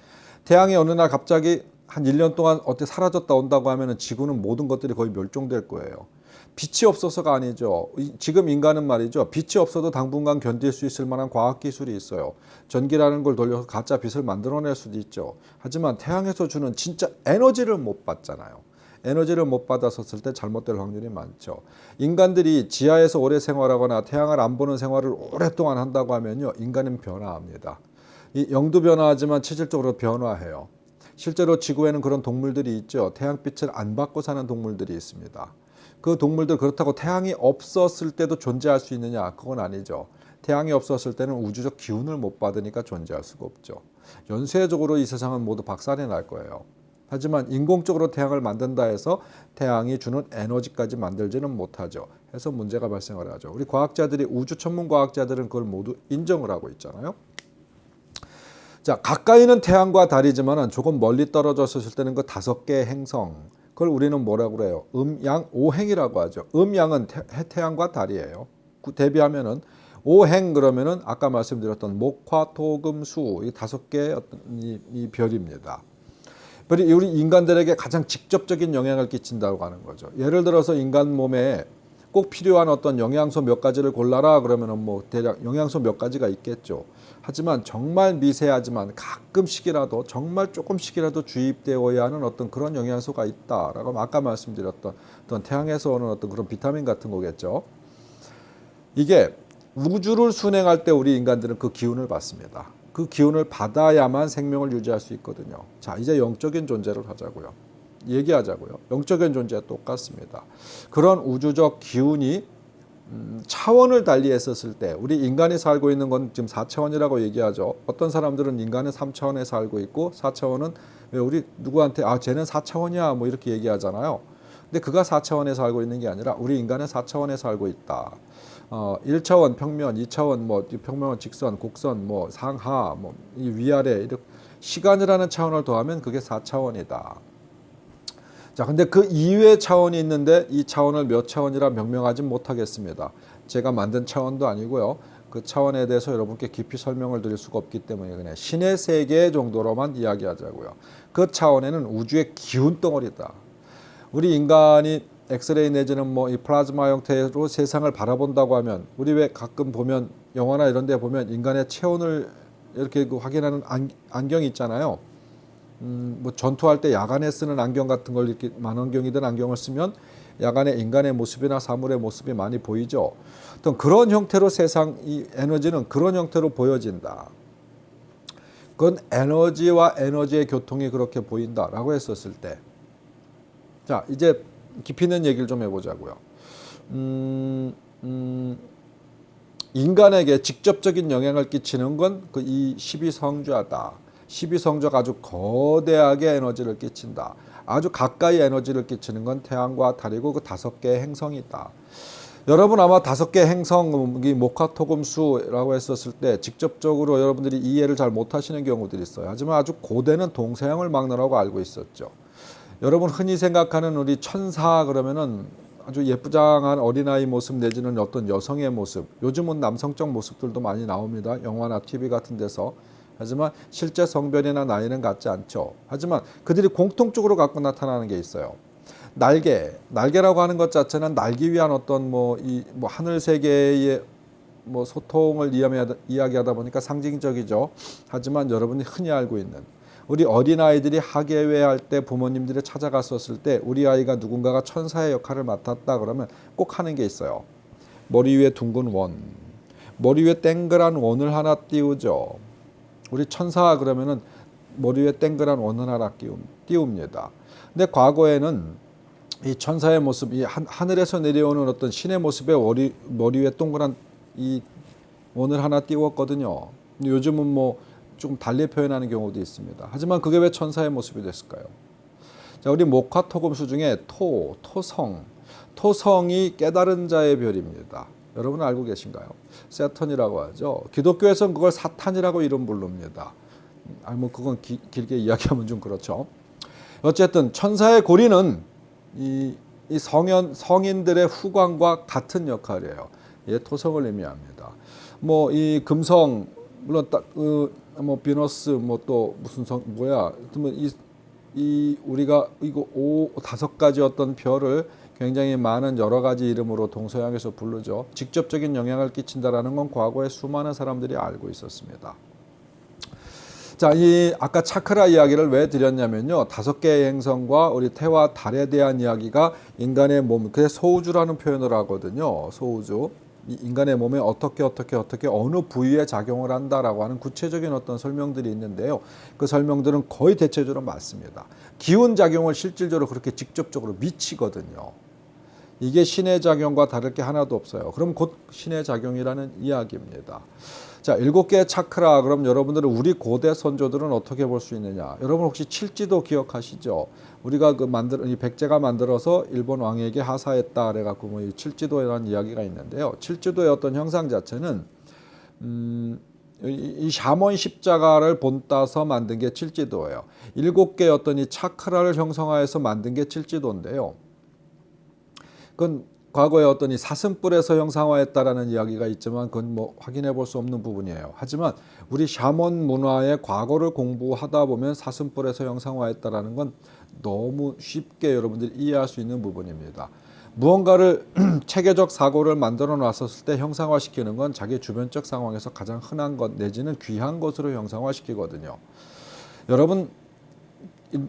태양이 어느 날 갑자기 한 1년 동안 어떻게 사라졌다 온다고 하면은 지구는 모든 것들이 거의 멸종될 거예요. 빛이 없어서가 아니죠. 지금 인간은 말이죠. 빛이 없어도 당분간 견딜 수 있을 만한 과학기술이 있어요. 전기라는 걸 돌려서 가짜 빛을 만들어낼 수도 있죠. 하지만 태양에서 주는 진짜 에너지를 못 받잖아요. 에너지를 못 받았었을 때 잘못될 확률이 많죠. 인간들이 지하에서 오래 생활하거나 태양을 안 보는 생활을 오랫동안 한다고 하면요. 인간은 변화합니다. 이 영도 변화하지만 체질적으로 변화해요. 실제로 지구에는 그런 동물들이 있죠. 태양빛을 안 받고 사는 동물들이 있습니다. 그 동물들 그렇다고 태양이 없었을 때도 존재할 수 있느냐? 그건 아니죠. 태양이 없었을 때는 우주적 기운을 못 받으니까 존재할 수가 없죠. 연쇄적으로 이 세상은 모두 박살이 날 거예요. 하지만 인공적으로 태양을 만든다 해서 태양이 주는 에너지까지 만들지는 못하죠. 해서 문제가 발생을 하죠. 우리 과학자들이 우주 천문 과학자들은 그걸 모두 인정을 하고 있잖아요. 자, 가까이는 태양과 달이지만 조금 멀리 떨어졌을 때는 그 5개의 행성, 그걸 우리는 뭐라고 그래요? 음양 오행이라고 하죠. 음양은 태양과 달이에요. 대비하면은 오행 그러면은 아까 말씀드렸던 목화 토금 수 이 5개의 어떤 이 별입니다. 별이 우리 인간들에게 가장 직접적인 영향을 끼친다고 하는 거죠. 예를 들어서 인간 몸에 꼭 필요한 어떤 영양소 몇 가지를 골라라 그러면은 뭐 대략 영양소 몇 가지가 있겠죠. 하지만 정말 미세하지만 가끔씩이라도 정말 조금씩이라도 주입되어야 하는 어떤 그런 영양소가 있다라고 아까 말씀드렸던 어떤 태양에서 오는 어떤 그런 비타민 같은 거겠죠. 이게 우주를 순행할 때 우리 인간들은 그 기운을 받습니다. 그 기운을 받아야만 생명을 유지할 수 있거든요. 자, 이제 영적인 존재를 하자고요. 얘기하자고요. 영적인 존재와 똑같습니다. 그런 우주적 기운이 차원을 달리했었을 때 우리 인간이 살고 있는 건 지금 4차원이라고 얘기하죠. 어떤 사람들은 인간은 3차원에 살고 있고 4차원은 왜 우리 누구한테 쟤는 4차원이야 뭐 이렇게 얘기하잖아요. 근데 그가 4차원에 살고 있는 게 아니라 우리 인간은 4차원에 살고 있다. 1차원 평면, 2차원 뭐 평면 직선, 곡선 뭐 상하 뭐 이 위아래 이렇게 시간이라는 차원을 더하면 그게 4차원이다. 자, 근데 그 이외의 차원이 있는데 이 차원을 몇 차원이라 명명하지 못하겠습니다. 제가 만든 차원도 아니고요. 그 차원에 대해서 여러분께 깊이 설명을 드릴 수가 없기 때문에 그냥 신의 세계 정도로만 이야기하자고요. 그 차원에는 우주의 기운 덩어리다. 우리 인간이 엑스레이 내지는 뭐 이 플라즈마 형태로 세상을 바라본다고 하면 우리 왜 가끔 보면 영화나 이런 데 보면 인간의 체온을 이렇게 확인하는 안경이 있잖아요. 뭐 전투할 때 야간에 쓰는 안경 같은 걸 이렇게 만원경이든 안경을 쓰면 야간에 인간의 모습이나 사물의 모습이 많이 보이죠. 어떤 그런 형태로 세상 이 에너지는 그런 형태로 보여진다. 그건 에너지와 에너지의 교통이 그렇게 보인다라고 했었을 때, 자 이제 깊이 있는 얘기를 좀 해보자고요. 인간에게 직접적인 영향을 끼치는 건 그 이 12성좌다. 12성좌가 아주 거대하게 에너지를 끼친다. 아주 가까이 에너지를 끼치는 건 태양과 달이고 그 5개의 행성이다. 여러분 아마 5개의 행성, 목화토금수라고 했었을 때 직접적으로 여러분들이 이해를 잘 못하시는 경우들이 있어요. 하지만 아주 고대는 동서양을 막느라고 알고 있었죠. 여러분 흔히 생각하는 우리 천사 그러면은 아주 예쁘장한 어린아이 모습 내지는 어떤 여성의 모습, 요즘은 남성적 모습들도 많이 나옵니다. 영화나 TV 같은 데서. 하지만 실제 성별이나 나이는 같지 않죠. 하지만 그들이 공통적으로 갖고 나타나는 게 있어요. 날개라고 하는 것 자체는 날기 위한 어떤 뭐 하늘 세계의 뭐 소통을 이야기하다 보니까 상징적이죠. 하지만 여러분이 흔히 알고 있는 우리 어린아이들이 학예회 할 때 부모님들이 찾아갔었을 때 우리 아이가 누군가가 천사의 역할을 맡았다 그러면 꼭 하는 게 있어요. 머리 위에 둥근 원, 머리 위에 땡그란 원을 하나 띄우죠. 우리 천사 그러면은 머리 위에 땡그란 원을 하나 띄웁니다. 근데 과거에는 이 천사의 모습, 이 하늘에서 내려오는 어떤 신의 모습에 머리 위에 동그란 이 원을 하나 띄웠거든요. 근데 요즘은 뭐 좀 달리 표현하는 경우도 있습니다. 하지만 그게 왜 천사의 모습이 됐을까요? 자, 우리 목화토금수 중에 토성이 깨달은 자의 별입니다. 여러분 알고 계신가요? 세턴이라고 하죠. 기독교에서는 그걸 사탄이라고 이름 부릅니다. 뭐 그건 길게 이야기하면 좀 그렇죠. 어쨌든 천사의 고리는 이 성인들의 후광과 같은 역할이에요. 예, 토성을 의미합니다. 뭐 이 금성 물론 뭐 비너스 뭐 또 무슨 이 이 우리가 이거 다섯 가지 어떤 별을 굉장히 많은 여러 가지 이름으로 동서양에서 부르죠. 직접적인 영향을 끼친다라는 건 과거에 수많은 사람들이 알고 있었습니다. 자, 이 아까 차크라 이야기를 왜 드렸냐면요. 다섯 개의 행성과 우리 태와 달에 대한 이야기가 인간의 몸, 그게 소우주라는 표현을 하거든요. 소우주. 이 인간의 몸에 어떻게 어느 부위에 작용을 한다라고 하는 구체적인 어떤 설명들이 있는데요. 그 설명들은 거의 대체적으로 맞습니다. 기운 작용을 실질적으로 그렇게 직접적으로 미치거든요. 이게 신의 작용과 다를 게 하나도 없어요. 그럼 곧 신의 작용이라는 이야기입니다. 자, 7개의 차크라. 그럼 여러분들은 우리 고대 선조들은 어떻게 볼 수 있느냐? 여러분 혹시 칠지도 기억하시죠? 우리가 이 백제가 만들어서 일본 왕에게 하사했다 그래갖고 뭐 이 칠지도라는 이야기가 있는데요. 칠지도의 어떤 형상 자체는 이 샤먼 십자가를 본따서 만든 게 칠지도예요. 7개의 어떤 이 차크라를 형성하여서 만든 게 칠지도인데요. 그건 과거에 어떤 이 사슴뿔에서 형상화했다라는 이야기가 있지만 그건 뭐 확인해 볼 수 없는 부분이에요. 하지만 우리 샤먼 문화의 과거를 공부하다 보면 사슴뿔에서 형상화했다라는 건 너무 쉽게 여러분들이 이해할 수 있는 부분입니다. 무언가를 체계적 사고를 만들어 놨었을 때 형상화시키는 건 자기 주변적 상황에서 가장 흔한 것 내지는 귀한 것으로 형상화시키거든요. 여러분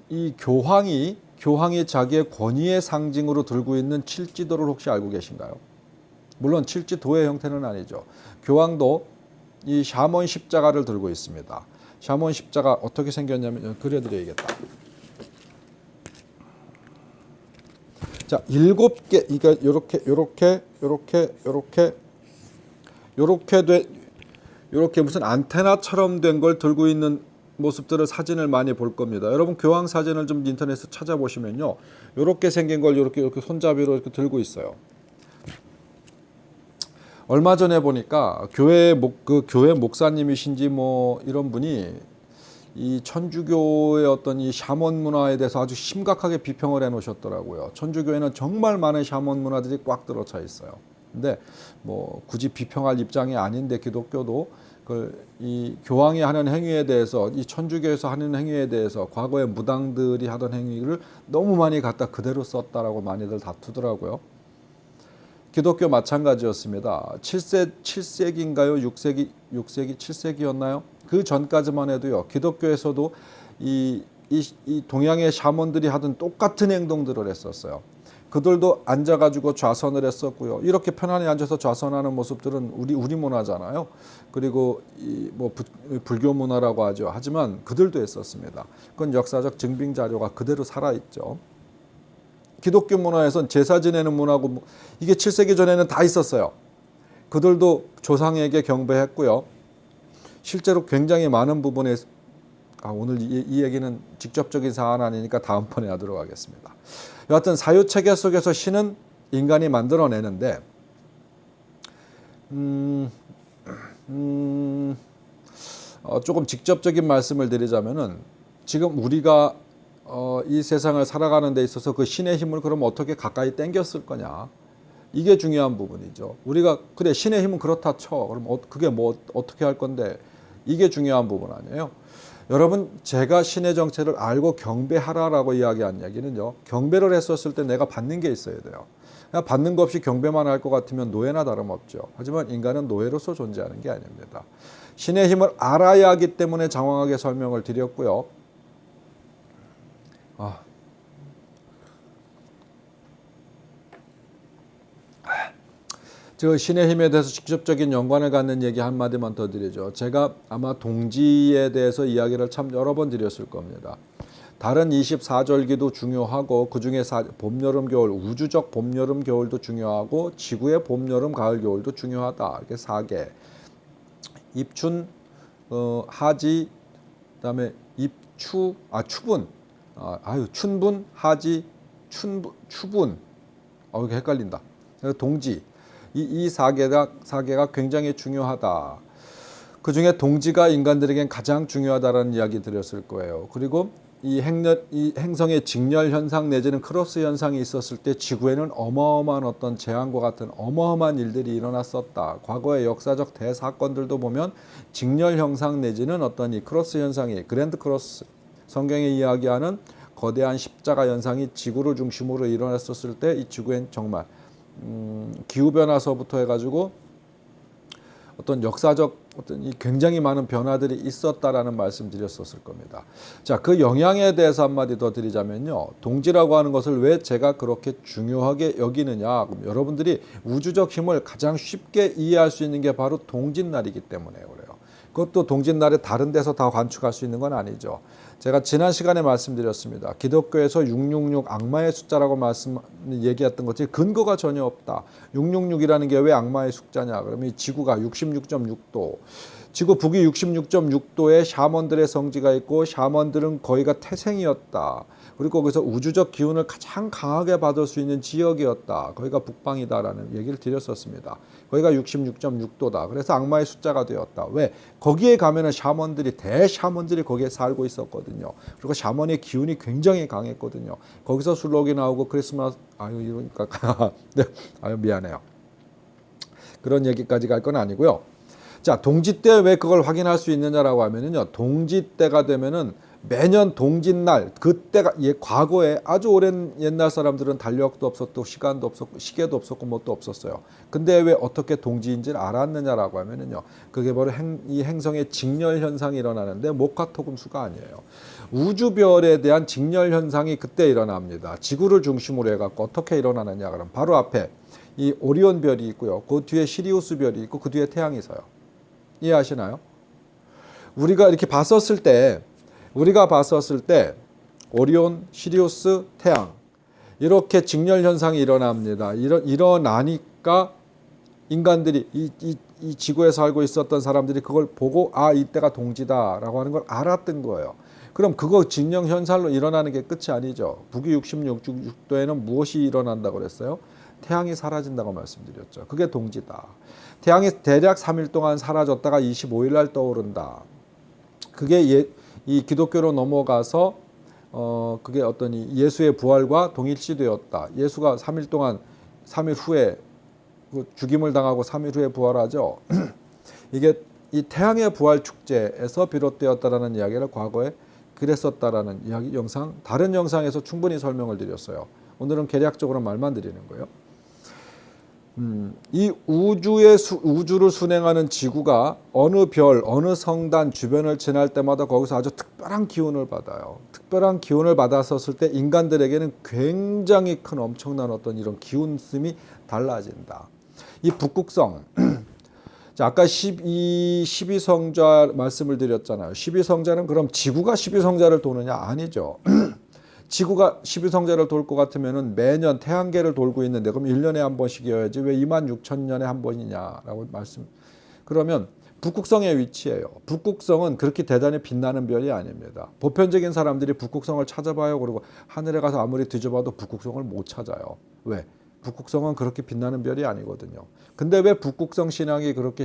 이 교황이 자기의 권위의 상징으로 들고 있는 칠지도를 혹시 알고 계신가요? 물론 칠지도의 형태는 아니죠. 교황도 이 샤먼 십자가를 들고 있습니다. 샤먼 십자가 어떻게 생겼냐면 그려드려야겠다. 자, 7개, 그러니까 요렇게 무슨 안테나처럼 된 걸 들고 있는 모습들을 사진을 많이 볼 겁니다. 여러분 교황 사진을 좀 인터넷에서 찾아보시면요, 이렇게 생긴 걸 이렇게 손잡이로 이렇게 들고 있어요. 얼마 전에 보니까 교회 목사님이신지 뭐 이런 분이 이 천주교의 어떤 이 샤먼 문화에 대해서 아주 심각하게 비평을 해놓으셨더라고요. 천주교에는 정말 많은 샤먼 문화들이 꽉 들어차 있어요. 근데 뭐 굳이 비평할 입장이 아닌데 기독교도 이 교황이 하는 행위에 대해서, 이 천주교에서 하는 행위에 대해서 과거에 무당들이 하던 행위를 너무 많이 갖다 그대로 썼다라고 많이들 다투더라고요. 기독교 마찬가지였습니다. 7세기인가요? 7세기였나요? 그 전까지만 해도요, 기독교에서도 이 동양의 샤먼들이 하던 똑같은 행동들을 했었어요. 그들도 앉아가지고 좌선을 했었고요. 이렇게 편안히 앉아서 좌선하는 모습들은 우리 문화잖아요. 그리고 뭐 불교 문화라고 하죠. 하지만 그들도 했었습니다. 그건 역사적 증빙 자료가 그대로 살아있죠. 기독교 문화에선 제사 지내는 문화고 이게 7세기 전에는 다 있었어요. 그들도 조상에게 경배했고요. 실제로 굉장히 많은 부분에 오늘 이 얘기는 직접적인 사안 아니니까 다음번에 하도록 하겠습니다. 여하튼 사유체계 속에서 신은 인간이 만들어내는데 조금 직접적인 말씀을 드리자면은 지금 우리가 이 세상을 살아가는 데 있어서 그 신의 힘을 그럼 어떻게 가까이 당겼을 거냐, 이게 중요한 부분이죠. 우리가 그래 신의 힘은 그렇다 쳐, 그럼 그게 뭐 어떻게 할 건데, 이게 중요한 부분 아니에요. 여러분 제가 신의 정체를 알고 경배하라라고 이야기한 얘기는요, 경배를 했었을 때 내가 받는 게 있어야 돼요. 그냥 받는 거 없이 경배만 할 것 같으면 노예나 다름없죠. 하지만 인간은 노예로서 존재하는 게 아닙니다. 신의 힘을 알아야 하기 때문에 장황하게 설명을 드렸고요. 저 신의 힘에 대해서 직접적인 연관을 갖는 얘기 한마디만 더 드리죠. 제가 아마 동지에 대해서 이야기를 참 여러 번 드렸을 겁니다. 다른 24절기도 중요하고 그중에 봄, 여름, 겨울, 우주적 봄, 여름, 겨울도 중요하고 지구의 봄, 여름, 가을, 겨울도 중요하다. 이렇게 4개. 입춘, 하지, 그다음에 추분. 춘분, 하지, 추분. 이게 헷갈린다. 동지. 이 4개가 굉장히 중요하다. 그 중에 동지가 인간들에겐 가장 중요하다라는 이야기 드렸을 거예요. 그리고 이 행성의 직렬 현상 내지는 크로스 현상이 있었을 때 지구에는 어마어마한 어떤 재앙과 같은 어마어마한 일들이 일어났었다. 과거의 역사적 대사건들도 보면 직렬 현상 내지는 어떤 이 크로스 현상이, 그랜드 크로스, 성경에 이야기하는 거대한 십자가 현상이 지구를 중심으로 일어났었을 때 이 지구엔 정말 기후 변화서부터 해가지고 어떤 역사적 어떤 이 굉장히 많은 변화들이 있었다라는 말씀드렸었을 겁니다. 자, 그 영향에 대해서 한마디 더 드리자면요. 동지라고 하는 것을 왜 제가 그렇게 중요하게 여기느냐. 그럼 여러분들이 우주적 힘을 가장 쉽게 이해할 수 있는 게 바로 동짓날이기 때문에 그래요. 그것도 동짓날에 다른 데서 다 관측할 수 있는 건 아니죠. 제가 지난 시간에 말씀드렸습니다. 기독교에서 666 악마의 숫자라고 얘기했던 것이 근거가 전혀 없다. 666이라는 게 왜 악마의 숫자냐? 그러면 이 지구가 66.6도, 지구 북위 66.6도에 샤먼들의 성지가 있고 샤먼들은 거기가 태생이었다. 그리고 거기서 우주적 기운을 가장 강하게 받을 수 있는 지역이었다. 거기가 북방이다라는 얘기를 드렸었습니다. 거기가 66.6도다. 그래서 악마의 숫자가 되었다. 왜? 거기에 가면은 대샤먼들이 거기에 살고 있었거든요. 그리고 샤먼의 기운이 굉장히 강했거든요. 거기서 술록이 나오고 크리스마스, 이러니까, 네, 미안해요. 그런 얘기까지 갈 건 아니고요. 자, 동지 때 왜 그걸 확인할 수 있느냐라고 하면은요. 동지 때가 되면은 매년 동짓날, 그때가 과거에 아주 오랜 옛날 사람들은 달력도 없었고 시간도 없었고 시계도 없었고 뭣도 없었어요. 근데 왜 어떻게 동지인지를 알았느냐라고 하면은요. 그게 바로 이 행성의 직렬 현상이 일어나는데 모카토금수가 아니에요. 우주별에 대한 직렬 현상이 그때 일어납니다. 지구를 중심으로 해갖고 어떻게 일어나느냐 그럼 바로 앞에 이 오리온 별이 있고요. 그 뒤에 시리우스 별이 있고 그 뒤에 태양이 서요. 이해하시나요? 우리가 봤었을 때 오리온, 시리우스, 태양 이렇게 직렬 현상이 일어납니다. 일어나니까 인간들이 이 지구에 살고 있었던 사람들이 그걸 보고 이때가 동지다라고 하는 걸 알았던 거예요. 그럼 그거 직렬 현상로 일어나는 게 끝이 아니죠. 북위 66도에는 무엇이 일어난다고 그랬어요? 태양이 사라진다고 말씀드렸죠. 그게 동지다. 태양이 대략 3일 동안 사라졌다가 25일 날 떠오른다. 그게 이 기독교로 넘어가서 그게 어떤 예수의 부활과 동일시되었다. 예수가 3일 후에 죽임을 당하고 3일 후에 부활하죠. 이게 이 태양의 부활 축제에서 비롯되었다라는 이야기를 과거에 그랬었다라는 이야기 다른 영상에서 충분히 설명을 드렸어요. 오늘은 개략적으로 말만 드리는 거예요. 이 우주를 순행하는 지구가 어느 별, 어느 성단 주변을 지날 때마다 거기서 아주 특별한 기운을 받아요. 특별한 기운을 받았었을 때 인간들에게는 굉장히 큰 엄청난 어떤 이런 기운씀이 달라진다. 이 북극성, 자, 아까 12성자 말씀을 드렸잖아요. 12성자는 그럼 지구가 12성자를 도느냐? 아니죠. 지구가 12성자를 돌 것 같으면 매년 태양계를 돌고 있는데 그럼 1년에 한 번씩이어야지 왜 26,000년에 한 번이냐라고 그러면 북극성의 위치예요. 북극성은 그렇게 대단히 빛나는 별이 아닙니다. 보편적인 사람들이 북극성을 찾아봐요. 그리고 하늘에 가서 아무리 뒤져봐도 북극성을 못 찾아요. 왜? 북극성은 그렇게 빛나는 별이 아니거든요. 근데 왜 북극성 신앙이 그렇게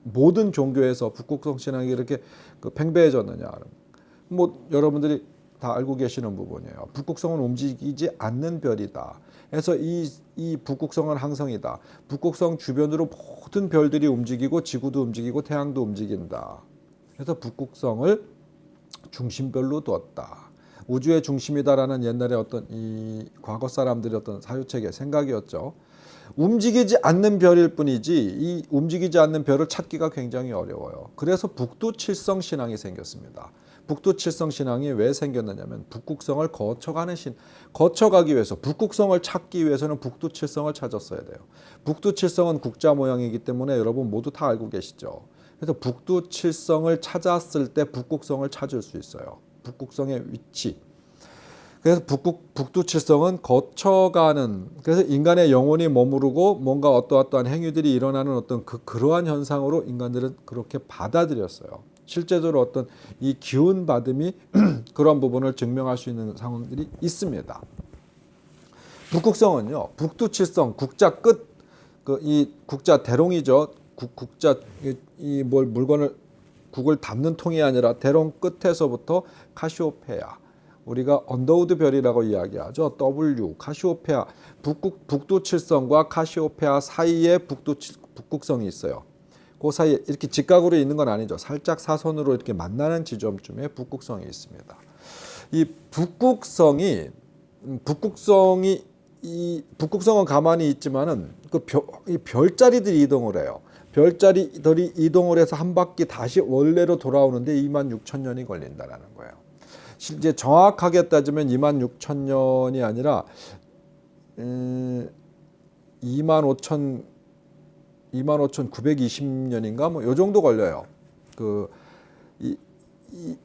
모든 종교에서 북극성 신앙이 이렇게 팽배해졌느냐? 여러분들이 다 알고 계시는 부분이에요. 북극성은 움직이지 않는 별이다. 그래서 이 북극성은 항성이다. 북극성 주변으로 모든 별들이 움직이고 지구도 움직이고 태양도 움직인다. 그래서 북극성을 중심별로 두었다. 우주의 중심이다라는 옛날에 어떤 이 과거 사람들의 어떤 사유체계 생각이었죠. 움직이지 않는 별일 뿐이지 이 움직이지 않는 별을 찾기가 굉장히 어려워요. 그래서 북두칠성 신앙이 생겼습니다. 북두칠성 신앙이 왜 생겼느냐면 북극성을 거쳐가기 위해서 북극성을 찾기 위해서는 북두칠성을 찾았어야 돼요. 북두칠성은 국자 모양이기 때문에 여러분 모두 다 알고 계시죠. 그래서 북두칠성을 찾았을 때 북극성을 찾을 수 있어요. 북극성의 위치. 그래서 북두칠성은 거쳐가는, 그래서 인간의 영혼이 머무르고 뭔가 어떠한 행위들이 일어나는 어떤 그러한 현상으로 인간들은 그렇게 받아들였어요. 실제적으로 어떤 이 기운 받음이 그런 부분을 증명할 수 있는 상황들이 있습니다. 북극성은요, 북두칠성, 국자 끝, 이 국자 대롱이죠. 국자 물건을 국을 담는 통이 아니라 대롱 끝에서부터 카시오페아, 우리가 언더우드 별이라고 이야기하죠. W, 카시오페아, 북두칠성과 카시오페아 사이에 북극성이 있어요. 그 사이에 이렇게 직각으로 있는 건 아니죠. 살짝 사선으로 이렇게 만나는 지점쯤에 북극성이 있습니다. 이 북극성이 이 북극성은 가만히 있지만은 이 별자리들이 이동을 해요. 별자리들이 이동을 해서 한 바퀴 다시 원래로 돌아오는데 26,000년이 걸린다라는 거예요. 실제 정확하게 따지면 26,000년이 아니라 25,920년인가 뭐 요 정도 걸려요.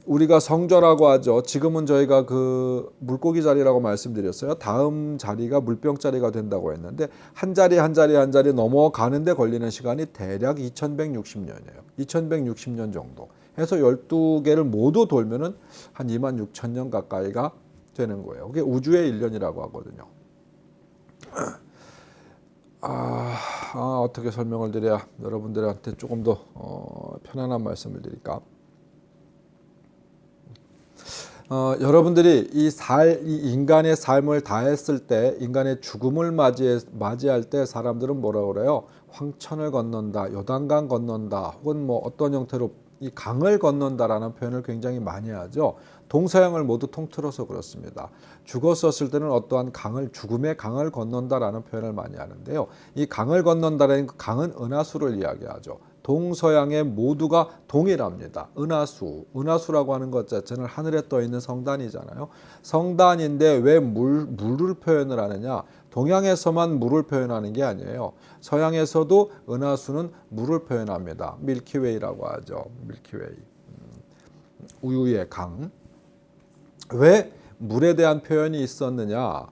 우리가 성전라고 하죠. 지금은 저희가 그 물고기 자리라고 말씀드렸어요. 다음 자리가 물병 자리가 된다고 했는데 한 자리 한 자리 한 자리 넘어가는데 걸리는 시간이 대략 2160년이에요. 2160년 정도 해서 12개를 모두 돌면은 한 26,000년 가까이가 되는 거예요. 그게 우주의 1년이라고 하거든요. 어떻게 설명을 드려야 여러분들한테 조금 더 편안한 말씀을 드릴까? 여러분들이 이 인간의 삶을 다했을 때, 인간의 죽음을 맞이할 때 사람들은 뭐라 그래요? 황천을 건넌다, 요단강 건넌다, 혹은 뭐 어떤 형태로 이 강을 건넌다라는 표현을 굉장히 많이 하죠. 동서양을 모두 통틀어서 그렇습니다. 죽었었을 때는 어떠한 죽음의 강을 건넌다라는 표현을 많이 하는데요. 이 강을 건넌다라는 그 강은 은하수를 이야기하죠. 동서양의 모두가 동일합니다. 은하수라고 하는 것 자체는 하늘에 떠 있는 성단이잖아요. 성단인데 왜 물을 표현을 하느냐? 동양에서만 물을 표현하는 게 아니에요. 서양에서도 은하수는 물을 표현합니다. 밀키웨이라고 하죠. 밀키웨이. 우유의 강. 왜 물에 대한 표현이 있었느냐?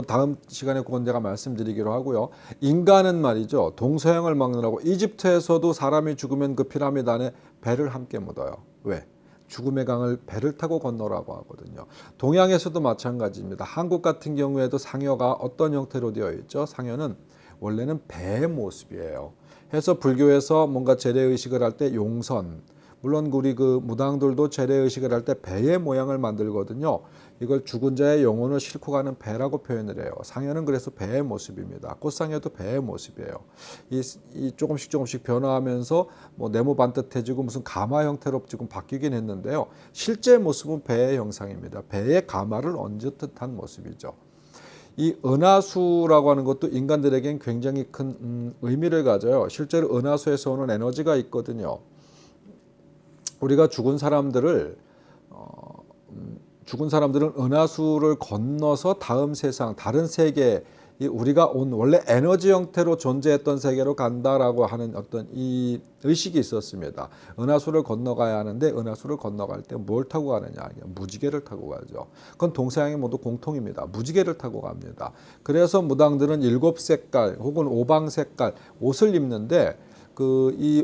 다음 시간에 그건 제가 말씀드리기로 하고요. 인간은 말이죠. 동서양을 막느라고 이집트에서도 사람이 죽으면 그 피라미드 안에 배를 함께 묻어요. 왜? 죽음의 강을 배를 타고 건너라고 하거든요. 동양에서도 마찬가지입니다. 한국 같은 경우에도 상여가 어떤 형태로 되어 있죠? 상여는 원래는 배의 모습이에요. 해서 불교에서 뭔가 재래의식을 할 때 용선, 물론 우리 그 무당들도 재래의식을 할 때 배의 모양을 만들거든요. 이걸 죽은 자의 영혼을 싣고 가는 배라고 표현을 해요. 상여는 그래서 배의 모습입니다. 꽃상여도 배의 모습이에요. 이 조금씩 변화하면서 뭐 네모 반듯해지고 무슨 가마 형태로 지금 바뀌긴 했는데요. 실제 모습은 배의 형상입니다. 배의 가마를 얹은 듯한 모습이죠. 이 은하수라고 하는 것도 인간들에겐 굉장히 큰 의미를 가져요. 실제로 은하수에서 오는 에너지가 있거든요. 우리가 죽은 사람들은 은하수를 건너서 다음 세상, 다른 세계, 우리가 원래 에너지 형태로 존재했던 세계로 간다라고 하는 어떤 이 의식이 있었습니다. 은하수를 건너가야 하는데 은하수를 건너갈 때 뭘 타고 가느냐? 무지개를 타고 가죠. 그건 동서양이 모두 공통입니다. 무지개를 타고 갑니다. 그래서 무당들은 7색깔 혹은 5방 색깔 옷을 입는데 이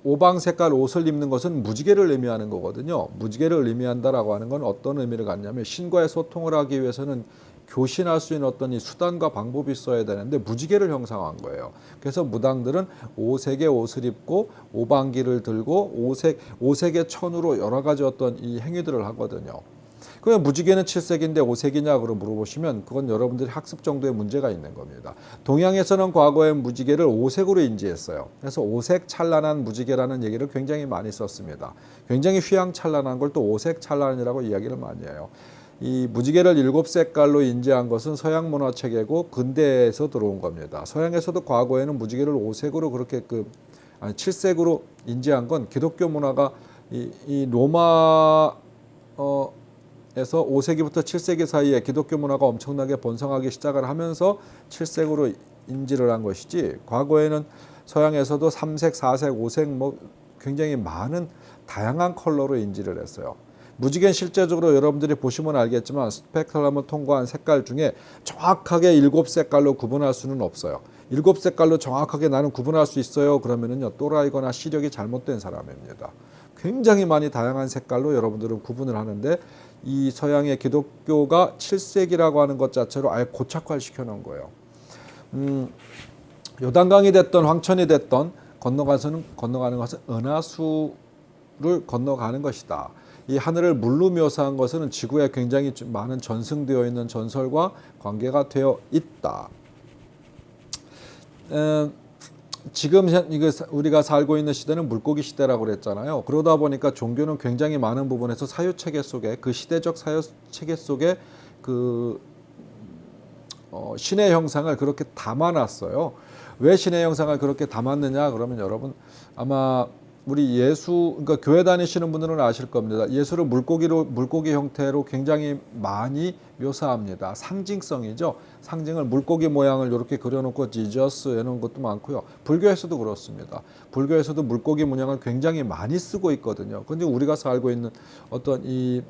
오방 색깔 옷을 입는 것은 무지개를 의미하는 거거든요. 무지개를 의미한다라고 하는 건 어떤 의미를 갖냐면 신과의 소통을 하기 위해서는 교신할 수 있는 어떤 이 수단과 방법이 있어야 되는데 무지개를 형상한 거예요. 그래서 무당들은 5색의 옷을 입고 오방기를 들고 오색의 천으로 여러 가지 어떤 이 행위들을 하거든요. 그러면 무지개는 7색인데 5색이냐고 물어보시면 그건 여러분들이 학습 정도의 문제가 있는 겁니다. 동양에서는 과거에 무지개를 5색으로 인지했어요. 그래서 5색 찬란한 무지개라는 얘기를 굉장히 많이 썼습니다. 굉장히 휘황찬란한 걸 또 5색 찬란이라고 이야기를 많이 해요. 이 무지개를 7색깔로 인지한 것은 서양 문화 체계고 근대에서 들어온 겁니다. 서양에서도 과거에는 무지개를 5색으로 그렇게 7색으로 인지한 건 기독교 문화가 이 로마 에서 5세기부터 7세기 사이에 기독교 문화가 엄청나게 번성하기 시작을 하면서 7색으로 인지를 한 것이지 과거에는 서양에서도 3색, 4색, 5색 뭐 굉장히 많은 다양한 컬러로 인지를 했어요. 무지개는 실제적으로 여러분들이 보시면 알겠지만 스펙트럼을 통과한 색깔 중에 정확하게 7색깔로 구분할 수는 없어요. 7색깔로 정확하게 나는 구분할 수 있어요. 그러면은요 또라이거나 시력이 잘못된 사람입니다. 굉장히 많이 다양한 색깔로 여러분들은 구분을 하는데 이 서양의 기독교가 7색이라고 하는 것 자체로 아예 고착화를 시켜놓은 거예요. 요단강이 됐던 황천이 됐던 건너가는 것은 은하수를 건너가는 것이다. 이 하늘을 물로 묘사한 것은 지구에 굉장히 많은 전승되어 있는 전설과 관계가 되어 있다. 지금 이거 우리가 살고 있는 시대는 물고기 시대라고 그랬잖아요. 그러다 보니까 종교는 굉장히 많은 부분에서 사유 체계 속에 그 시대적 사유 체계 속에 그 신의 형상을 그렇게 담아놨어요. 왜 신의 형상을 그렇게 담았느냐? 그러면 여러분 아마 우리 그러니까 교회 다니시는 분들은 아실 겁니다. 예수를 물고기 형태로 굉장히 많이 묘사합니다. 상징성이죠. 상징을 물고기 모양을 이렇게 그려놓고 지저스 이런 것도 많고요. 불교에서도 그렇습니다. 불교에서도 물고기 문양을 굉장히 많이 쓰고 있거든요. 근데 우리가 살고 있는 어떤 이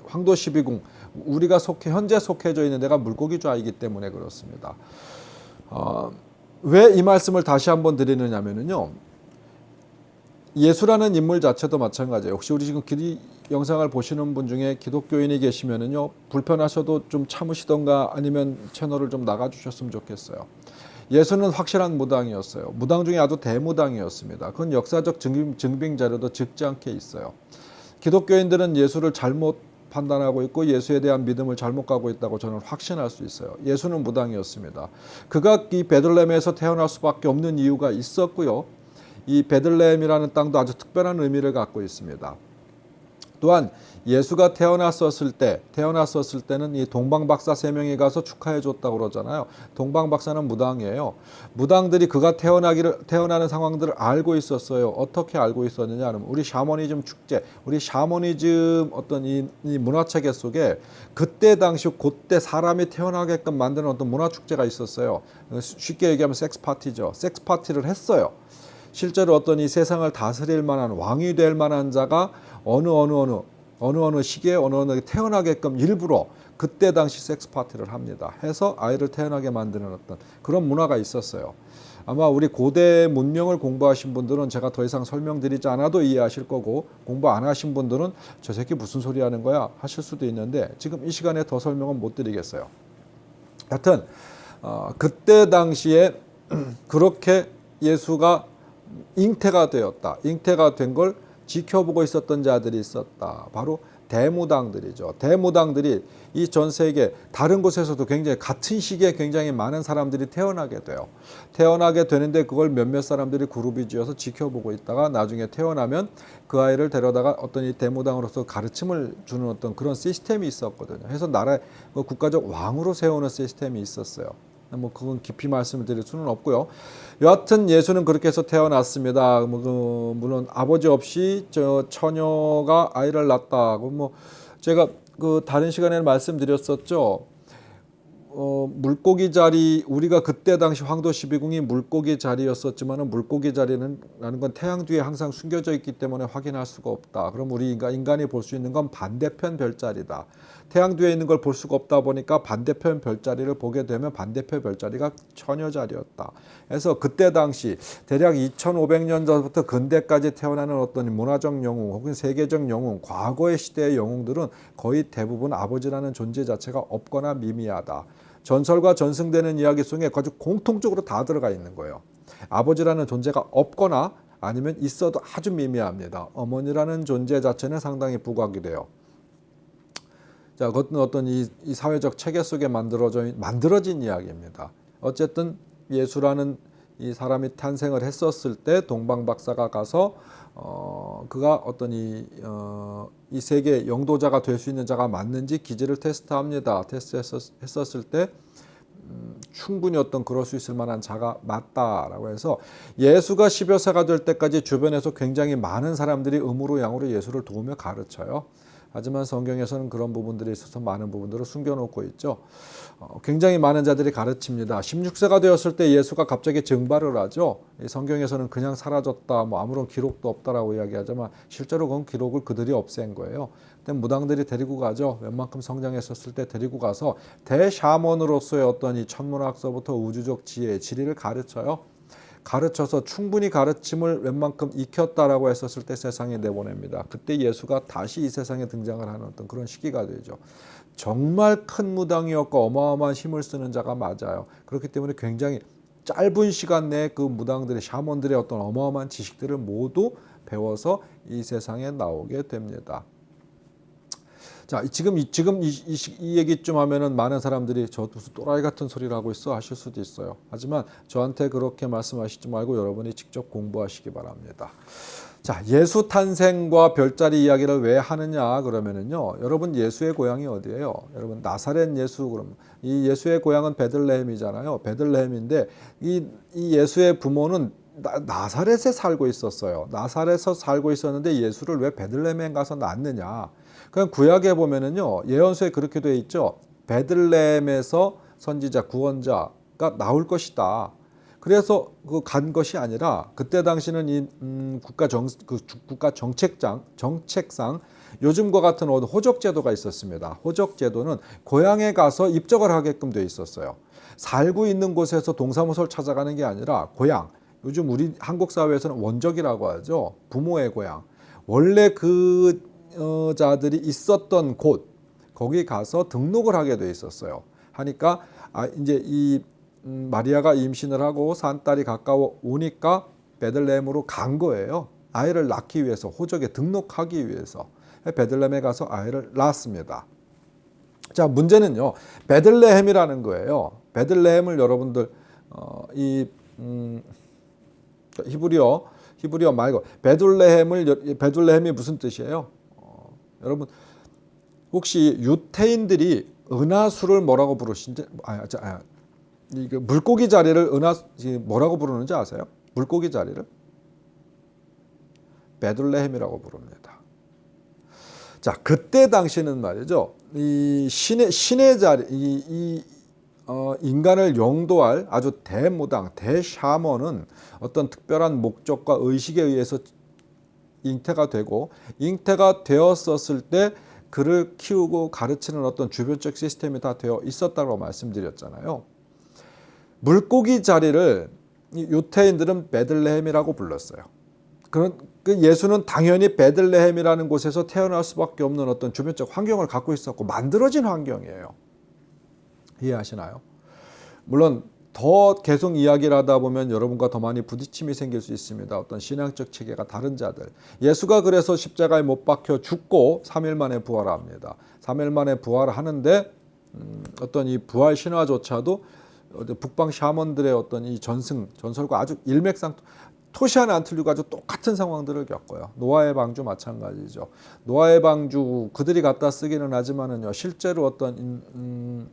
황도 12궁 우리가 현재 속해져 있는 데가 물고기좌이기 때문에 그렇습니다. 왜 이 말씀을 다시 한번 드리느냐면요. 예수라는 인물 자체도 마찬가지예요. 혹시 우리 지금 영상을 보시는 분 중에 기독교인이 계시면은요, 불편하셔도 좀 참으시던가 아니면 채널을 좀 나가주셨으면 좋겠어요. 예수는 확실한 무당이었어요. 무당 중에 아주 대무당이었습니다. 그건 역사적 증빙 자료도 적지 않게 있어요. 기독교인들은 예수를 잘못 판단하고 있고 예수에 대한 믿음을 잘못 가고 있다고 저는 확신할 수 있어요. 예수는 무당이었습니다. 그가 이 베들레헴에서 태어날 수밖에 없는 이유가 있었고요. 이 베들레헴이라는 땅도 아주 특별한 의미를 갖고 있습니다. 또한 예수가 태어났었을 때는 이 동방박사 3명이 가서 축하해 줬다고 그러잖아요. 동방박사는 무당이에요. 무당들이 그가 태어나는 상황들을 알고 있었어요. 어떻게 알고 있었느냐 하면 우리 샤머니즘 축제, 우리 샤머니즘 어떤 이 문화체계 속에 그때 사람이 태어나게끔 만드는 어떤 문화 축제가 있었어요. 쉽게 얘기하면 섹스 파티죠. 섹스 파티를 했어요. 실제로 어떤 이 세상을 다스릴 만한 왕이 될 만한 자가 어느 시기에 어느 태어나게끔 일부러 그때 당시 섹스 파티를 합니다. 해서 아이를 태어나게 만드는 어떤 그런 문화가 있었어요. 아마 우리 고대 문명을 공부하신 분들은 제가 더 이상 설명드리지 않아도 이해하실 거고 공부 안 하신 분들은 저 새끼 무슨 소리 하는 거야 하실 수도 있는데 지금 이 시간에 더 설명은 못 드리겠어요. 하여튼 그때 당시에 그렇게 예수가 잉태가 된 걸 지켜보고 있었던 자들이 있었다. 바로 대무당들이죠. 대무당들이 이 전 세계 다른 곳에서도 굉장히 같은 시기에 굉장히 많은 사람들이 태어나게 돼요. 태어나게 되는데 그걸 몇몇 사람들이 그룹이 지어서 지켜보고 있다가 나중에 태어나면 그 아이를 데려다가 어떤 이 대무당으로서 가르침을 주는 어떤 그런 시스템이 있었거든요. 그래서 국가적 왕으로 세우는 시스템이 있었어요. 그건 깊이 말씀을 드릴 수는 없고요. 여하튼 예수는 그렇게 해서 태어났습니다. 물론 아버지 없이 처녀가 아이를 낳았다고 제가 다른 시간에는 말씀드렸었죠. 물고기 자리 우리가 그때 당시 황도 12궁이 물고기 자리였었지만은 물고기 자리라는 건 태양 뒤에 항상 숨겨져 있기 때문에 확인할 수가 없다. 그럼 우리 인간이 볼 수 있는 건 반대편 별자리다. 태양 뒤에 있는 걸 볼 수가 없다 보니까 반대편 별자리를 보게 되면 반대편 별자리가 처녀 자리였다. 그래서 그때 당시 대략 2500년 전부터 근대까지 태어나는 어떤 문화적 영웅 혹은 세계적 영웅, 과거의 시대의 영웅들은 거의 대부분 아버지라는 존재 자체가 없거나 미미하다. 전설과 전승되는 이야기 속에 아주 공통적으로 다 들어가 있는 거예요. 아버지라는 존재가 없거나 아니면 있어도 아주 미미합니다. 어머니라는 존재 자체는 상당히 부각이 돼요. 자, 그것은 어떤 이 사회적 체계 속에 만들어진 이야기입니다. 어쨌든 예수라는 이 사람이 탄생을 했었을 때 동방박사가 가서 그가 어떤 이 세계 영도자가 될 수 있는 자가 맞는지 기질을 테스트합니다. 테스트했었을 때 충분히 그럴 수 있을 만한 자가 맞다라고 해서 예수가 10여 세가 될 때까지 주변에서 굉장히 많은 사람들이 음으로 양으로 예수를 도우며 가르쳐요. 하지만 성경에서는 그런 부분들이 있어서 많은 부분들을 숨겨놓고 있죠. 굉장히 많은 자들이 가르칩니다. 16세가 되었을 때 예수가 갑자기 증발을 하죠. 성경에서는 그냥 사라졌다, 아무런 기록도 없다라고 이야기하지만 실제로 그건 기록을 그들이 없앤 거예요. 그때 무당들이 데리고 가죠. 웬만큼 성장했었을 때 데리고 가서 대샤먼으로서의 어떤 이 천문학서부터 우주적 지혜, 지리를 가르쳐요. 가르쳐서 충분히 가르침을 웬만큼 익혔다라고 했었을 때 세상에 내보냅니다. 그때 예수가 다시 이 세상에 등장을 하는 어떤 그런 시기가 되죠. 정말 큰 무당이었고 어마어마한 힘을 쓰는 자가 맞아요. 그렇기 때문에 굉장히 짧은 시간 내에 그 무당들의 샤먼들의 어떤 어마어마한 지식들을 모두 배워서 이 세상에 나오게 됩니다. 자, 이 얘기 좀 하면은 많은 사람들이 저 무슨 또라이 같은 소리를 하고 있어 하실 수도 있어요. 하지만 저한테 그렇게 말씀하시지 말고 여러분이 직접 공부하시기 바랍니다. 자, 예수 탄생과 별자리 이야기를 왜 하느냐 그러면은요. 여러분 예수의 고향이 어디예요? 여러분 나사렛 예수 그럼 이 예수의 고향은 베들레헴이잖아요. 베들레헴인데 이 예수의 부모는 나사렛에 살고 있었어요. 나사렛에서 살고 있었는데 예수를 왜 베들레헴에 가서 낳느냐? 그냥 구약에 보면은요. 예언서에 그렇게 돼 있죠. 베들레헴에서 선지자 구원자가 나올 것이다. 그래서 그 간 것이 아니라 그때 당시는 이 국가 정책상 요즘과 같은 호적 제도가 있었습니다. 호적 제도는 고향에 가서 입적을 하게끔 돼 있었어요. 살고 있는 곳에서 동사무소를 찾아가는 게 아니라 고향. 요즘 우리 한국 사회에서는 원적이라고 하죠. 부모의 고향. 원래 그 자들이 있었던 곳 거기 가서 등록을 하게 돼 있었어요. 하니까 이제 이 마리아가 임신을 하고 산딸이 가까워 오니까 베들레헴으로 간 거예요. 아이를 낳기 위해서 호적에 등록하기 위해서 베들레헴에 가서 아이를 낳았습니다. 자, 문제는요. 베들레헴이라는 거예요. 베들레헴을 여러분들 히브리어 말고 베들레헴이 무슨 뜻이에요? 여러분 혹시 유태인들이 은하수를 뭐라고 부르신지 이거 물고기 자리를 뭐라고 부르는지 아세요? 물고기 자리를 베들레헴이라고 부릅니다. 자, 그때 당시는 말이죠. 이 신의 자리, 인간을 용도할 아주 대무당, 대샤먼은 어떤 특별한 목적과 의식에 의해서 잉태가 되고 잉태가 되었었을 때 그를 키우고 가르치는 어떤 주변적 시스템이 다 되어 있었다고 말씀드렸잖아요. 물고기 자리를 유태인들은 베들레헴이라고 불렀어요. 그 예수는 당연히 베들레헴이라는 곳에서 태어날 수밖에 없는 어떤 주변적 환경을 갖고 있었고 만들어진 환경이에요. 이해하시나요? 물론 더 계속 이야기를 하다 보면 여러분과 더 많이 부딪힘이 생길 수 있습니다. 어떤 신앙적 체계가 다른 자들. 예수가 그래서 십자가에 못 박혀 죽고 3일 만에 부활합니다. 3일 만에 부활하는데 어떤 이 부활 신화조차도 북방 샤먼들의 어떤 이 전설과 아주 토시 하나 안 틀리고 아주 똑같은 상황들을 겪어요. 노아의 방주 마찬가지죠. 노아의 방주 그들이 갖다 쓰기는 하지만은요 실제로 어떤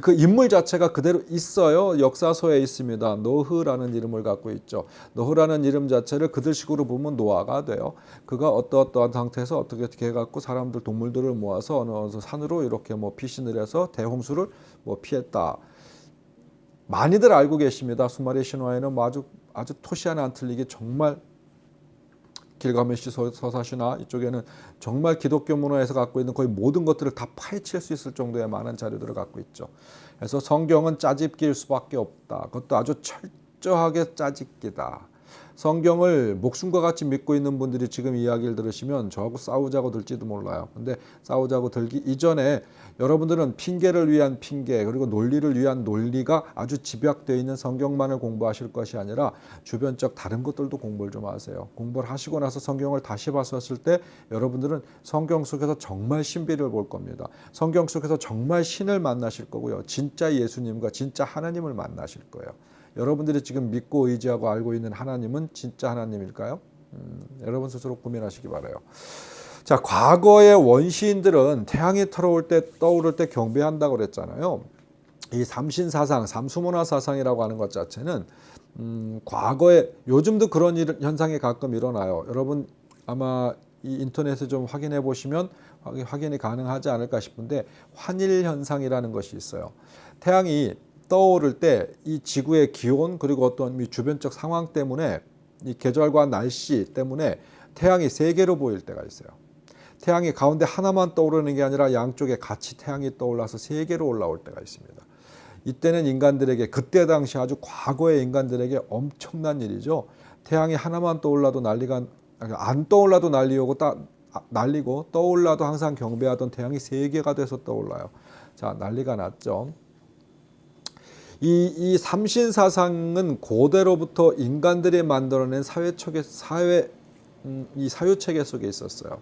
그 인물 자체가 그대로 있어요. 역사서에 있습니다. 노흐라는 이름을 갖고 있죠. 노흐라는 이름 자체를 그들식으로 보면 노아가 돼요. 그가 어떠한 상태에서 어떻게 해갖고 사람들 동물들을 모아서 어느 산으로 이렇게 피신을 해서 대홍수를 피했다. 많이들 알고 계십니다. 수마리 신화에는 아주 토시 하나 안 틀리게 정말 길가메시 서사시나 이쪽에는 정말 기독교 문화에서 갖고 있는 거의 모든 것들을 다 파헤칠 수 있을 정도의 많은 자료들을 갖고 있죠. 그래서 성경은 짜집기일 수밖에 없다. 그것도 아주 철저하게 짜집기다. 성경을 목숨과 같이 믿고 있는 분들이 지금 이야기를 들으시면 저하고 싸우자고 들지도 몰라요. 근데 싸우자고 들기 이전에 여러분들은 핑계를 위한 핑계 그리고 논리를 위한 논리가 아주 집약되어 있는 성경만을 공부하실 것이 아니라 주변적 다른 것들도 공부를 좀 하세요. 공부를 하시고 나서 성경을 다시 봤었을 때 여러분들은 성경 속에서 정말 신비를 볼 겁니다. 성경 속에서 정말 신을 만나실 거고요. 진짜 예수님과 진짜 하나님을 만나실 거예요. 여러분들이 지금 믿고 의지하고 알고 있는 하나님은 진짜 하나님일까요? 여러분 스스로 고민하시기 바라요. 자, 과거의 원시인들은 태양이 떠오를 때 경배한다고 그랬잖아요. 이 삼신사상, 삼수문화 사상이라고 하는 것 자체는 과거에 요즘도 그런 현상이 가끔 일어나요. 여러분 아마 이 인터넷에 좀 확인해 보시면 확인이 가능하지 않을까 싶은데 환일 현상이라는 것이 있어요. 태양이 떠오를 때 이 지구의 기온 그리고 어떤 주변적 상황 때문에 이 계절과 날씨 때문에 태양이 세 개로 보일 때가 있어요. 태양이 가운데 하나만 떠오르는 게 아니라 양쪽에 같이 태양이 떠올라서 세 개로 올라올 때가 있습니다. 이때는 인간들에게 그때 당시 아주 과거의 인간들에게 엄청난 일이죠. 태양이 하나만 떠올라도 안 떠올라도 난리고 떠올라도 항상 경배하던 태양이 세 개가 돼서 떠올라요. 자, 난리가 났죠. 이 삼신 사상은 고대로부터 인간들이 만들어낸 사회 이 사유체계 속에 있었어요.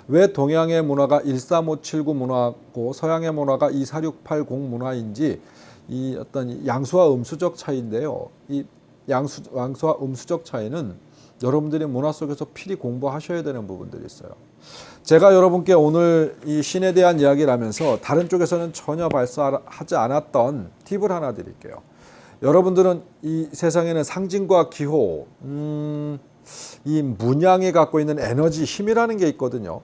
왜 동양의 문화가 13579 문화고 서양의 문화가 24680 문화인지 이 어떤 양수와 음수적 차이인데요. 이 양수와 음수적 차이는 여러분들이 문화 속에서 필히 공부하셔야 되는 부분들이 있어요. 제가 여러분께 오늘 이 신에 대한 이야기를 하면서 다른 쪽에서는 전혀 발사하지 않았던 팁을 하나 드릴게요. 여러분들은 이 세상에는 상징과 기호, 이 문양이 갖고 있는 에너지, 힘이라는 게 있거든요.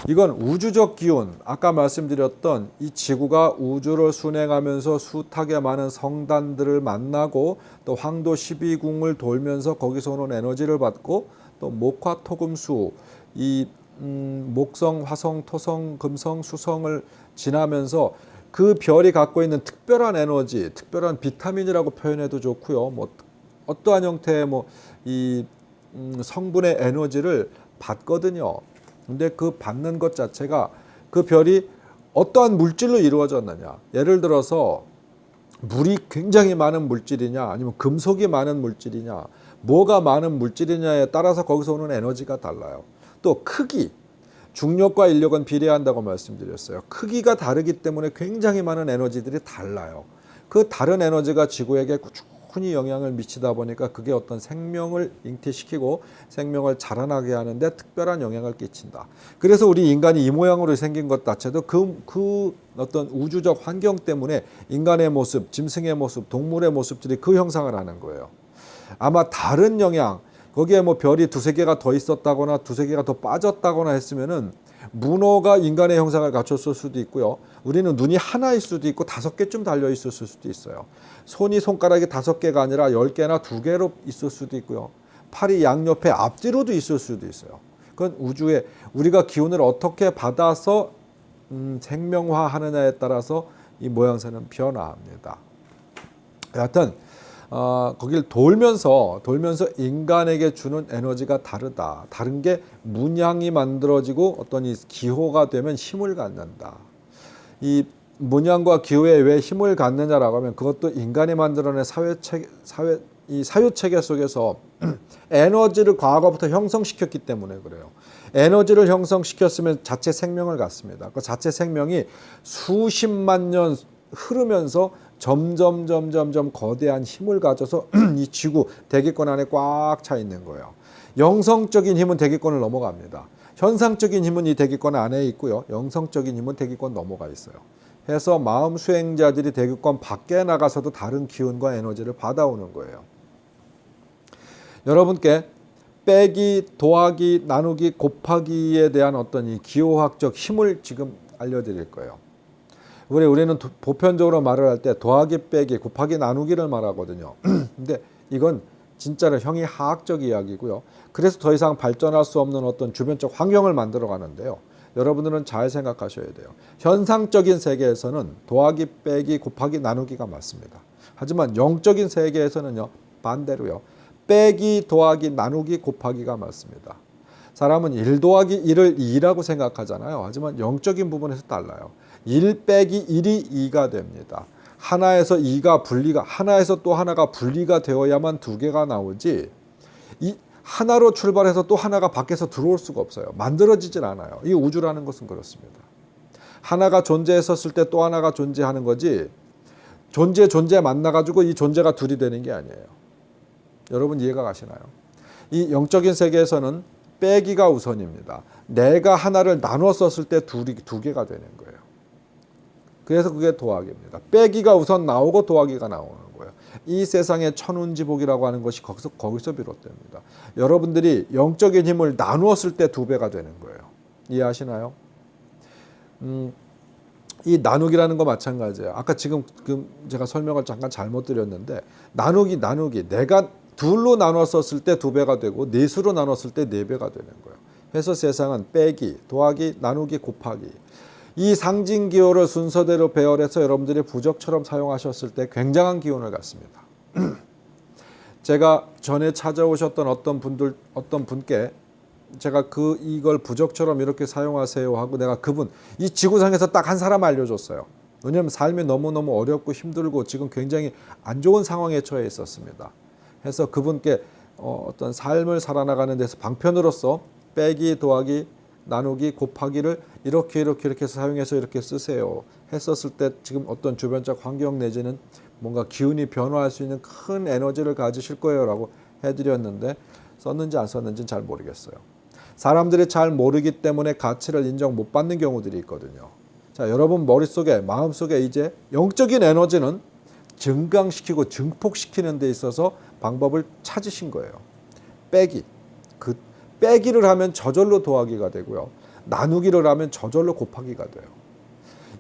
이건 우주적 기운, 아까 말씀드렸던 이 지구가 우주를 순행하면서 숱하게 많은 성단들을 만나고 또 황도 12궁을 돌면서 거기서 오는 에너지를 받고 또 목화 토금수, 이 목성, 화성, 토성, 금성, 수성을 지나면서 그 별이 갖고 있는 특별한 에너지, 특별한 비타민이라고 표현해도 좋고요. 뭐 어떠한 형태의 이 성분의 에너지를 받거든요. 근데 그 받는 것 자체가 그 별이 어떠한 물질로 이루어졌느냐. 예를 들어서 물이 굉장히 많은 물질이냐 아니면 금속이 많은 물질이냐 뭐가 많은 물질이냐에 따라서 거기서 오는 에너지가 달라요. 또 크기, 중력과 인력은 비례한다고 말씀드렸어요. 크기가 다르기 때문에 굉장히 많은 에너지들이 달라요. 그 다른 에너지가 지구에게 꾸준히 영향을 미치다 보니까 그게 어떤 생명을 잉태시키고 생명을 자라나게 하는데 특별한 영향을 끼친다. 그래서 우리 인간이 이 모양으로 생긴 것 자체도 그 어떤 우주적 환경 때문에 인간의 모습, 짐승의 모습, 동물의 모습들이 그 형상을 하는 거예요. 아마 다른 영향, 거기에 뭐 별이 두세 개가 더 있었다거나 두세 개가 더 빠졌다거나 했으면은 문어가 인간의 형상을 갖췄을 수도 있고요. 우리는 눈이 하나일 수도 있고 5개쯤 달려 있었을 수도 있어요. 손가락이 5개가 아니라 10개나 2개로 있을 수도 있고요. 팔이 양옆에 앞뒤로도 있을 수도 있어요. 그건 우주에 우리가 기운을 어떻게 받아서 생명화하느냐에 따라서 이 모양새는 변화합니다. 여하튼 거길 돌면서 인간에게 주는 에너지가 다르다. 다른 게 문양이 만들어지고 어떤 이 기호가 되면 힘을 갖는다. 이 문양과 기호에 왜 힘을 갖느냐라고 하면 그것도 인간이 만들어낸 사유체계 속에서 에너지를 과거부터 형성시켰기 때문에 그래요. 에너지를 형성시켰으면 자체 생명을 갖습니다. 그 자체 생명이 수십만 년 흐르면서 점점 거대한 힘을 가져서 이 지구 대기권 안에 꽉 차 있는 거예요. 영성적인 힘은 대기권을 넘어갑니다. 현상적인 힘은 이 대기권 안에 있고요. 영성적인 힘은 대기권 넘어가 있어요. 해서 마음 수행자들이 대기권 밖에 나가서도 다른 기운과 에너지를 받아오는 거예요. 여러분께 빼기, 더하기, 나누기, 곱하기에 대한 어떤 이 기호학적 힘을 지금 알려드릴 거예요. 우리는 보편적으로 말을 할 때 더하기, 빼기, 곱하기, 나누기를 말하거든요. 근데 이건 진짜로 형이하학적 이야기고요. 그래서 더 이상 발전할 수 없는 어떤 주변적 환경을 만들어 가는데요. 여러분들은 잘 생각하셔야 돼요. 현상적인 세계에서는 더하기, 빼기, 곱하기, 나누기가 맞습니다. 하지만 영적인 세계에서는요, 반대로요. 빼기, 더하기, 나누기, 곱하기가 맞습니다. 사람은 1 더하기 1을 2라고 생각하잖아요. 하지만 영적인 부분에서 달라요. 1 빼기 1이 2가 됩니다. 하나에서 2가 분리가, 하나에서 또 하나가 분리가 되어야만 2개가 나오지, 이 하나로 출발해서 또 하나가 밖에서 들어올 수가 없어요. 만들어지질 않아요. 이 우주라는 것은 그렇습니다. 하나가 존재했었을 때 또 하나가 존재하는 거지, 존재 만나가지고 이 존재가 둘이 되는 게 아니에요. 여러분 이해가 가시나요? 이 영적인 세계에서는 빼기가 우선입니다. 내가 하나를 나눠 썼을 때 두 개가 되는 거예요. 그래서 그게 더하기입니다. 빼기가 우선 나오고 더하기가 나오는 거예요. 이 세상의 천운지복이라고 하는 것이 거기서 비롯됩니다. 여러분들이 영적인 힘을 나누었을 때 2배가 되는 거예요. 이해하시나요? 이 나누기라는 거 마찬가지예요. 아까 지금 제가 설명을 잠깐 잘못 드렸는데 나누기 내가 둘로 나눴었을 때 2배가 되고 넷으로 나눴을 때 4배가 되는 거예요. 그래서 세상은 빼기, 더하기, 나누기, 곱하기, 이 상징 기호를 순서대로 배열해서 여러분들이 부적처럼 사용하셨을 때 굉장한 기운을 갖습니다. 제가 전에 찾아오셨던 어떤 분께 제가 이걸 부적처럼 이렇게 사용하세요 하고 내가 이 지구상에서 딱 한 사람 알려줬어요. 왜냐하면 삶이 너무너무 어렵고 힘들고 지금 굉장히 안 좋은 상황에 처해 있었습니다. 해서 그분께 어떤 삶을 살아나가는 데서 방편으로서 빼기, 더하기, 나누기, 곱하기를 이렇게 해서 사용해서 이렇게 쓰세요 했었을 때 지금 어떤 주변적 환경 내지는 뭔가 기운이 변화할 수 있는 큰 에너지를 가지실 거예요 라고 해드렸는데 썼는지 안 썼는지는 잘 모르겠어요. 사람들이 잘 모르기 때문에 가치를 인정 못 받는 경우들이 있거든요. 자, 여러분 머릿속에 마음속에 이제 영적인 에너지는 증강시키고 증폭시키는 데 있어서 방법을 찾으신 거예요. 빼기. 그 빼기를 하면 저절로 더하기가 되고요. 나누기를 하면 저절로 곱하기가 돼요.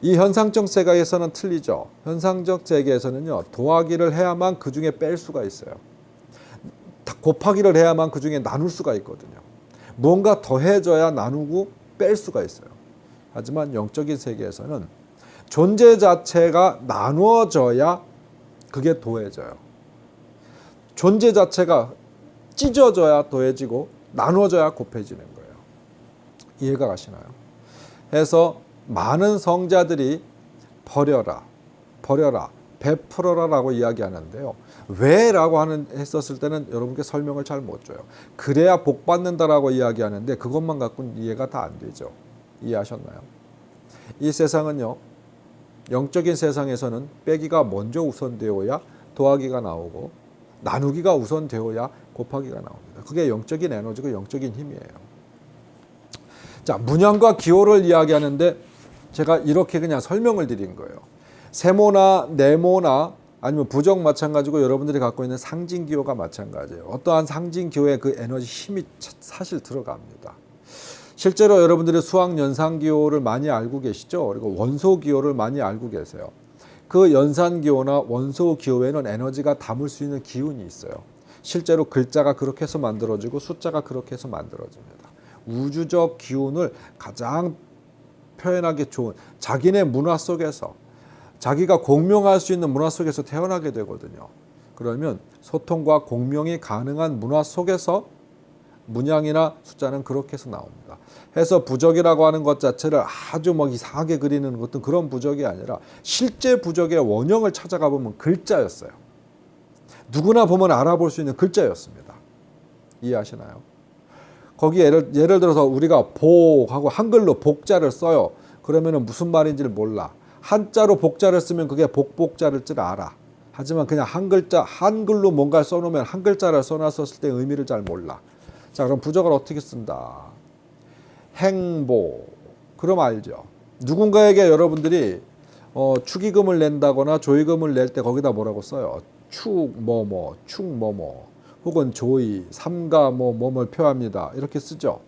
이 현상적 세계에서는 틀리죠. 현상적 세계에서는요. 더하기를 해야만 그중에 뺄 수가 있어요. 곱하기를 해야만 그중에 나눌 수가 있거든요. 뭔가 더해져야 나누고 뺄 수가 있어요. 하지만 영적인 세계에서는 존재 자체가 나누어져야 그게 더해져요. 존재 자체가 찢어져야 더해지고 나누어져야 곱해지는 거예요. 이해가 가시나요? 해서 많은 성자들이 버려라, 베풀어라 라고 이야기하는데요. 왜? 라고 했었을 때는 여러분께 설명을 잘 못 줘요. 그래야 복 받는다라고 이야기하는데 그것만 갖고는 이해가 다 안 되죠. 이해하셨나요? 이 세상은요. 영적인 세상에서는 빼기가 먼저 우선되어야 더하기가 나오고 나누기가 우선되어야 곱하기가 나옵니다. 그게 영적인 에너지고 영적인 힘이에요. 자, 문양과 기호를 이야기하는데 제가 이렇게 그냥 설명을 드린 거예요. 세모나 네모나 아니면 부적 마찬가지고 여러분들이 갖고 있는 상징 기호가 마찬가지예요. 어떠한 상징 기호에 그 에너지 힘이 사실 들어갑니다. 실제로 여러분들이 수학 연산 기호를 많이 알고 계시죠? 그리고 원소 기호를 많이 알고 계세요. 그 연산 기호나 원소 기호에는 에너지가 담을 수 있는 기운이 있어요. 실제로 글자가 그렇게 해서 만들어지고 숫자가 그렇게 해서 만들어집니다. 우주적 기운을 가장 표현하기 좋은 자기네 문화 속에서 자기가 공명할 수 있는 문화 속에서 태어나게 되거든요. 그러면 소통과 공명이 가능한 문화 속에서 문양이나 숫자는 그렇게 해서 나옵니다. 해서 부적이라고 하는 것 자체를 아주 뭐 이상하게 그리는 것도 그런 부적이 아니라 실제 부적의 원형을 찾아가 보면 글자였어요. 누구나 보면 알아볼 수 있는 글자였습니다. 이해하시나요? 거기 예를 들어서 우리가 복하고 한글로 복자를 써요. 그러면 무슨 말인지를 몰라. 한자로 복자를 쓰면 그게 복자를 줄 알아. 하지만 그냥 한글로 뭔가를 써놓으면 한 글자를 써놨었을 때 의미를 잘 몰라. 자, 그럼 부적을 어떻게 쓴다? 행복. 그럼 알죠. 누군가에게 여러분들이 축의금을 낸다거나 조의금을 낼 때 거기다 뭐라고 써요? 축 혹은 조의, 삼가 뭐를 표합니다. 이렇게 쓰죠.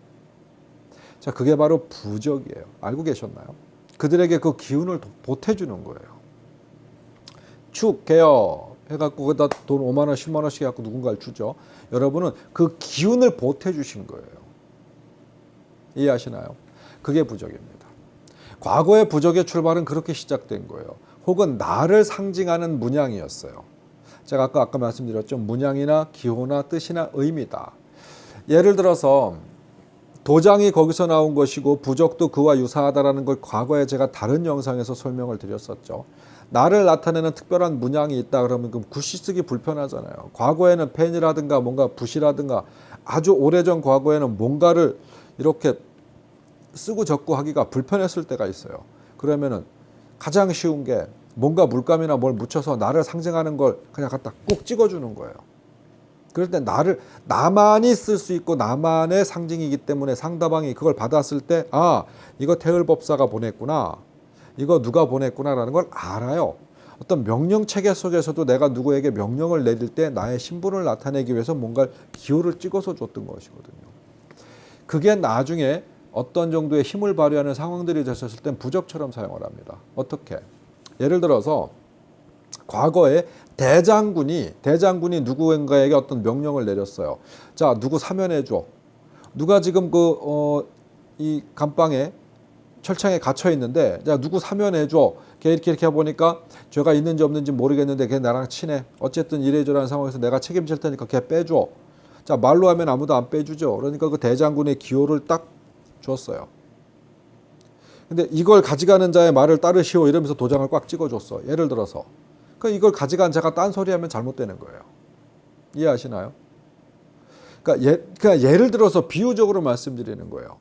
자, 그게 바로 부적이에요. 알고 계셨나요? 그들에게 그 기운을 보태주는 거예요. 축해요 해갖고 거기다 돈 5만 원, 10만 원씩 갖고 누군가를 주죠. 여러분은 그 기운을 보태주신 거예요. 이해하시나요? 그게 부적입니다. 과거의 부적의 출발은 그렇게 시작된 거예요. 혹은 나를 상징하는 문양이었어요. 제가 아까 말씀드렸죠. 문양이나 기호나 뜻이나 의미다. 예를 들어서 도장이 거기서 나온 것이고 부적도 그와 유사하다라는 걸 과거에 제가 다른 영상에서 설명을 드렸었죠. 나를 나타내는 특별한 문양이 있다 그러면 그 글씨 쓰기 불편하잖아요. 과거에는 펜이라든가 뭔가 붓이라든가 아주 오래전 과거에는 뭔가를 이렇게 쓰고 적고 하기가 불편했을 때가 있어요. 그러면은 가장 쉬운 게 뭔가 물감이나 뭘 묻혀서 나를 상징하는 걸 그냥 갖다 꼭 찍어주는 거예요. 그럴 때 나만이 쓸 수 있고 나만의 상징이기 때문에 상대방이 그걸 받았을 때 아, 이거 태을법사가 보냈구나. 이거 누가 보냈구나라는 걸 알아요. 어떤 명령 체계 속에서도 내가 누구에게 명령을 내릴 때 나의 신분을 나타내기 위해서 뭔가 기호를 찍어서 줬던 것이거든요. 그게 나중에 어떤 정도의 힘을 발휘하는 상황들이 됐었을 땐 부적처럼 사용을 합니다. 어떻게? 예를 들어서 과거에 대장군이 누구인가에게 어떤 명령을 내렸어요. 자, 누구 사면해 줘. 누가 지금 이 감방에 철창에 갇혀 있는데, 자, 누구 사면해 줘. 걔 이렇게 해보니까 죄가 있는지 없는지 모르겠는데 걔 나랑 친해. 어쨌든 이래저래한 상황에서 내가 책임질 테니까 걔 빼줘. 자, 말로 하면 아무도 안 빼주죠. 그러니까 그 대장군의 기호를 딱 줬어요. 근데 이걸 가져가는 자의 말을 따르시오 이러면서 도장을 꽉 찍어줬어. 예를 들어서. 이걸 가져간 자가 딴소리하면 잘못되는 거예요. 이해하시나요? 그러니까 예를 들어서 비유적으로 말씀드리는 거예요.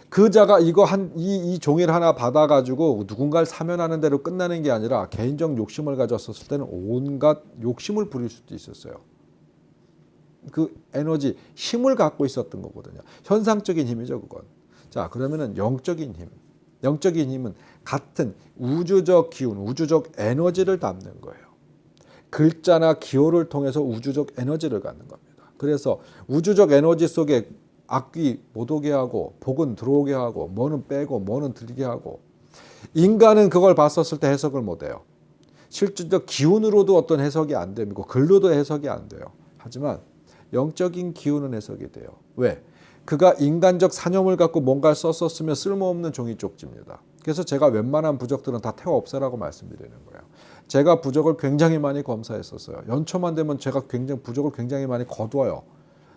그 자가 이거 이 종이를 하나 받아가지고 누군가를 사면하는 대로 끝나는 게 아니라 개인적 욕심을 가졌었을 때는 온갖 욕심을 부릴 수도 있었어요. 그 에너지, 힘을 갖고 있었던 거거든요. 현상적인 힘이죠, 그건. 자, 그러면은 영적인 힘. 영적인 힘은 같은 우주적 기운, 우주적 에너지를 담는 거예요. 글자나 기호를 통해서 우주적 에너지를 갖는 겁니다. 그래서 우주적 에너지 속에 악귀 못 오게 하고 복은 들어오게 하고 뭐는 빼고 뭐는 들게 하고 인간은 그걸 봤었을 때 해석을 못 해요. 실질적 기운으로도 어떤 해석이 안 되고 글로도 해석이 안 돼요. 하지만 영적인 기운은 해석이 돼요. 왜? 그가 인간적 사념을 갖고 뭔가를 썼었으면 쓸모없는 종이 쪽지입니다. 그래서 제가 웬만한 부적들은 다 태워 없애라고 말씀드리는 거예요. 제가 부적을 굉장히 많이 검사했었어요. 연초만 되면 제가 부적을 굉장히 많이 거둬요.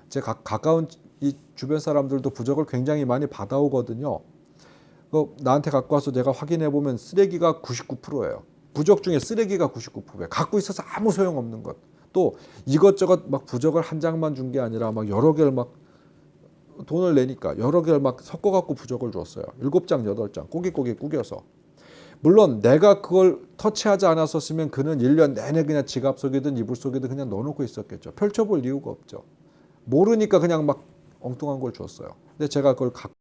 제 가까운 이 주변 사람들도 부적을 굉장히 많이 받아오거든요. 나한테 갖고 와서 내가 확인해 보면 쓰레기가 99%예요. 부적 중에 쓰레기가 99%예요. 갖고 있어서 아무 소용없는 것. 또 이것저것 막 부적을 한 장만 준 게 아니라 막 여러 개를 막 돈을 내니까 여러 개를 막 섞어 갖고 부적을 줬어요. 7장, 8장 꼬깃꼬깃 구겨서. 물론 내가 그걸 터치하지 않았었으면 그는 1년 내내 그냥 지갑 속이든 이불 속이든 그냥 넣어놓고 있었겠죠. 펼쳐볼 이유가 없죠. 모르니까 그냥 막 엉뚱한 걸 줬어요. 근데 제가 그걸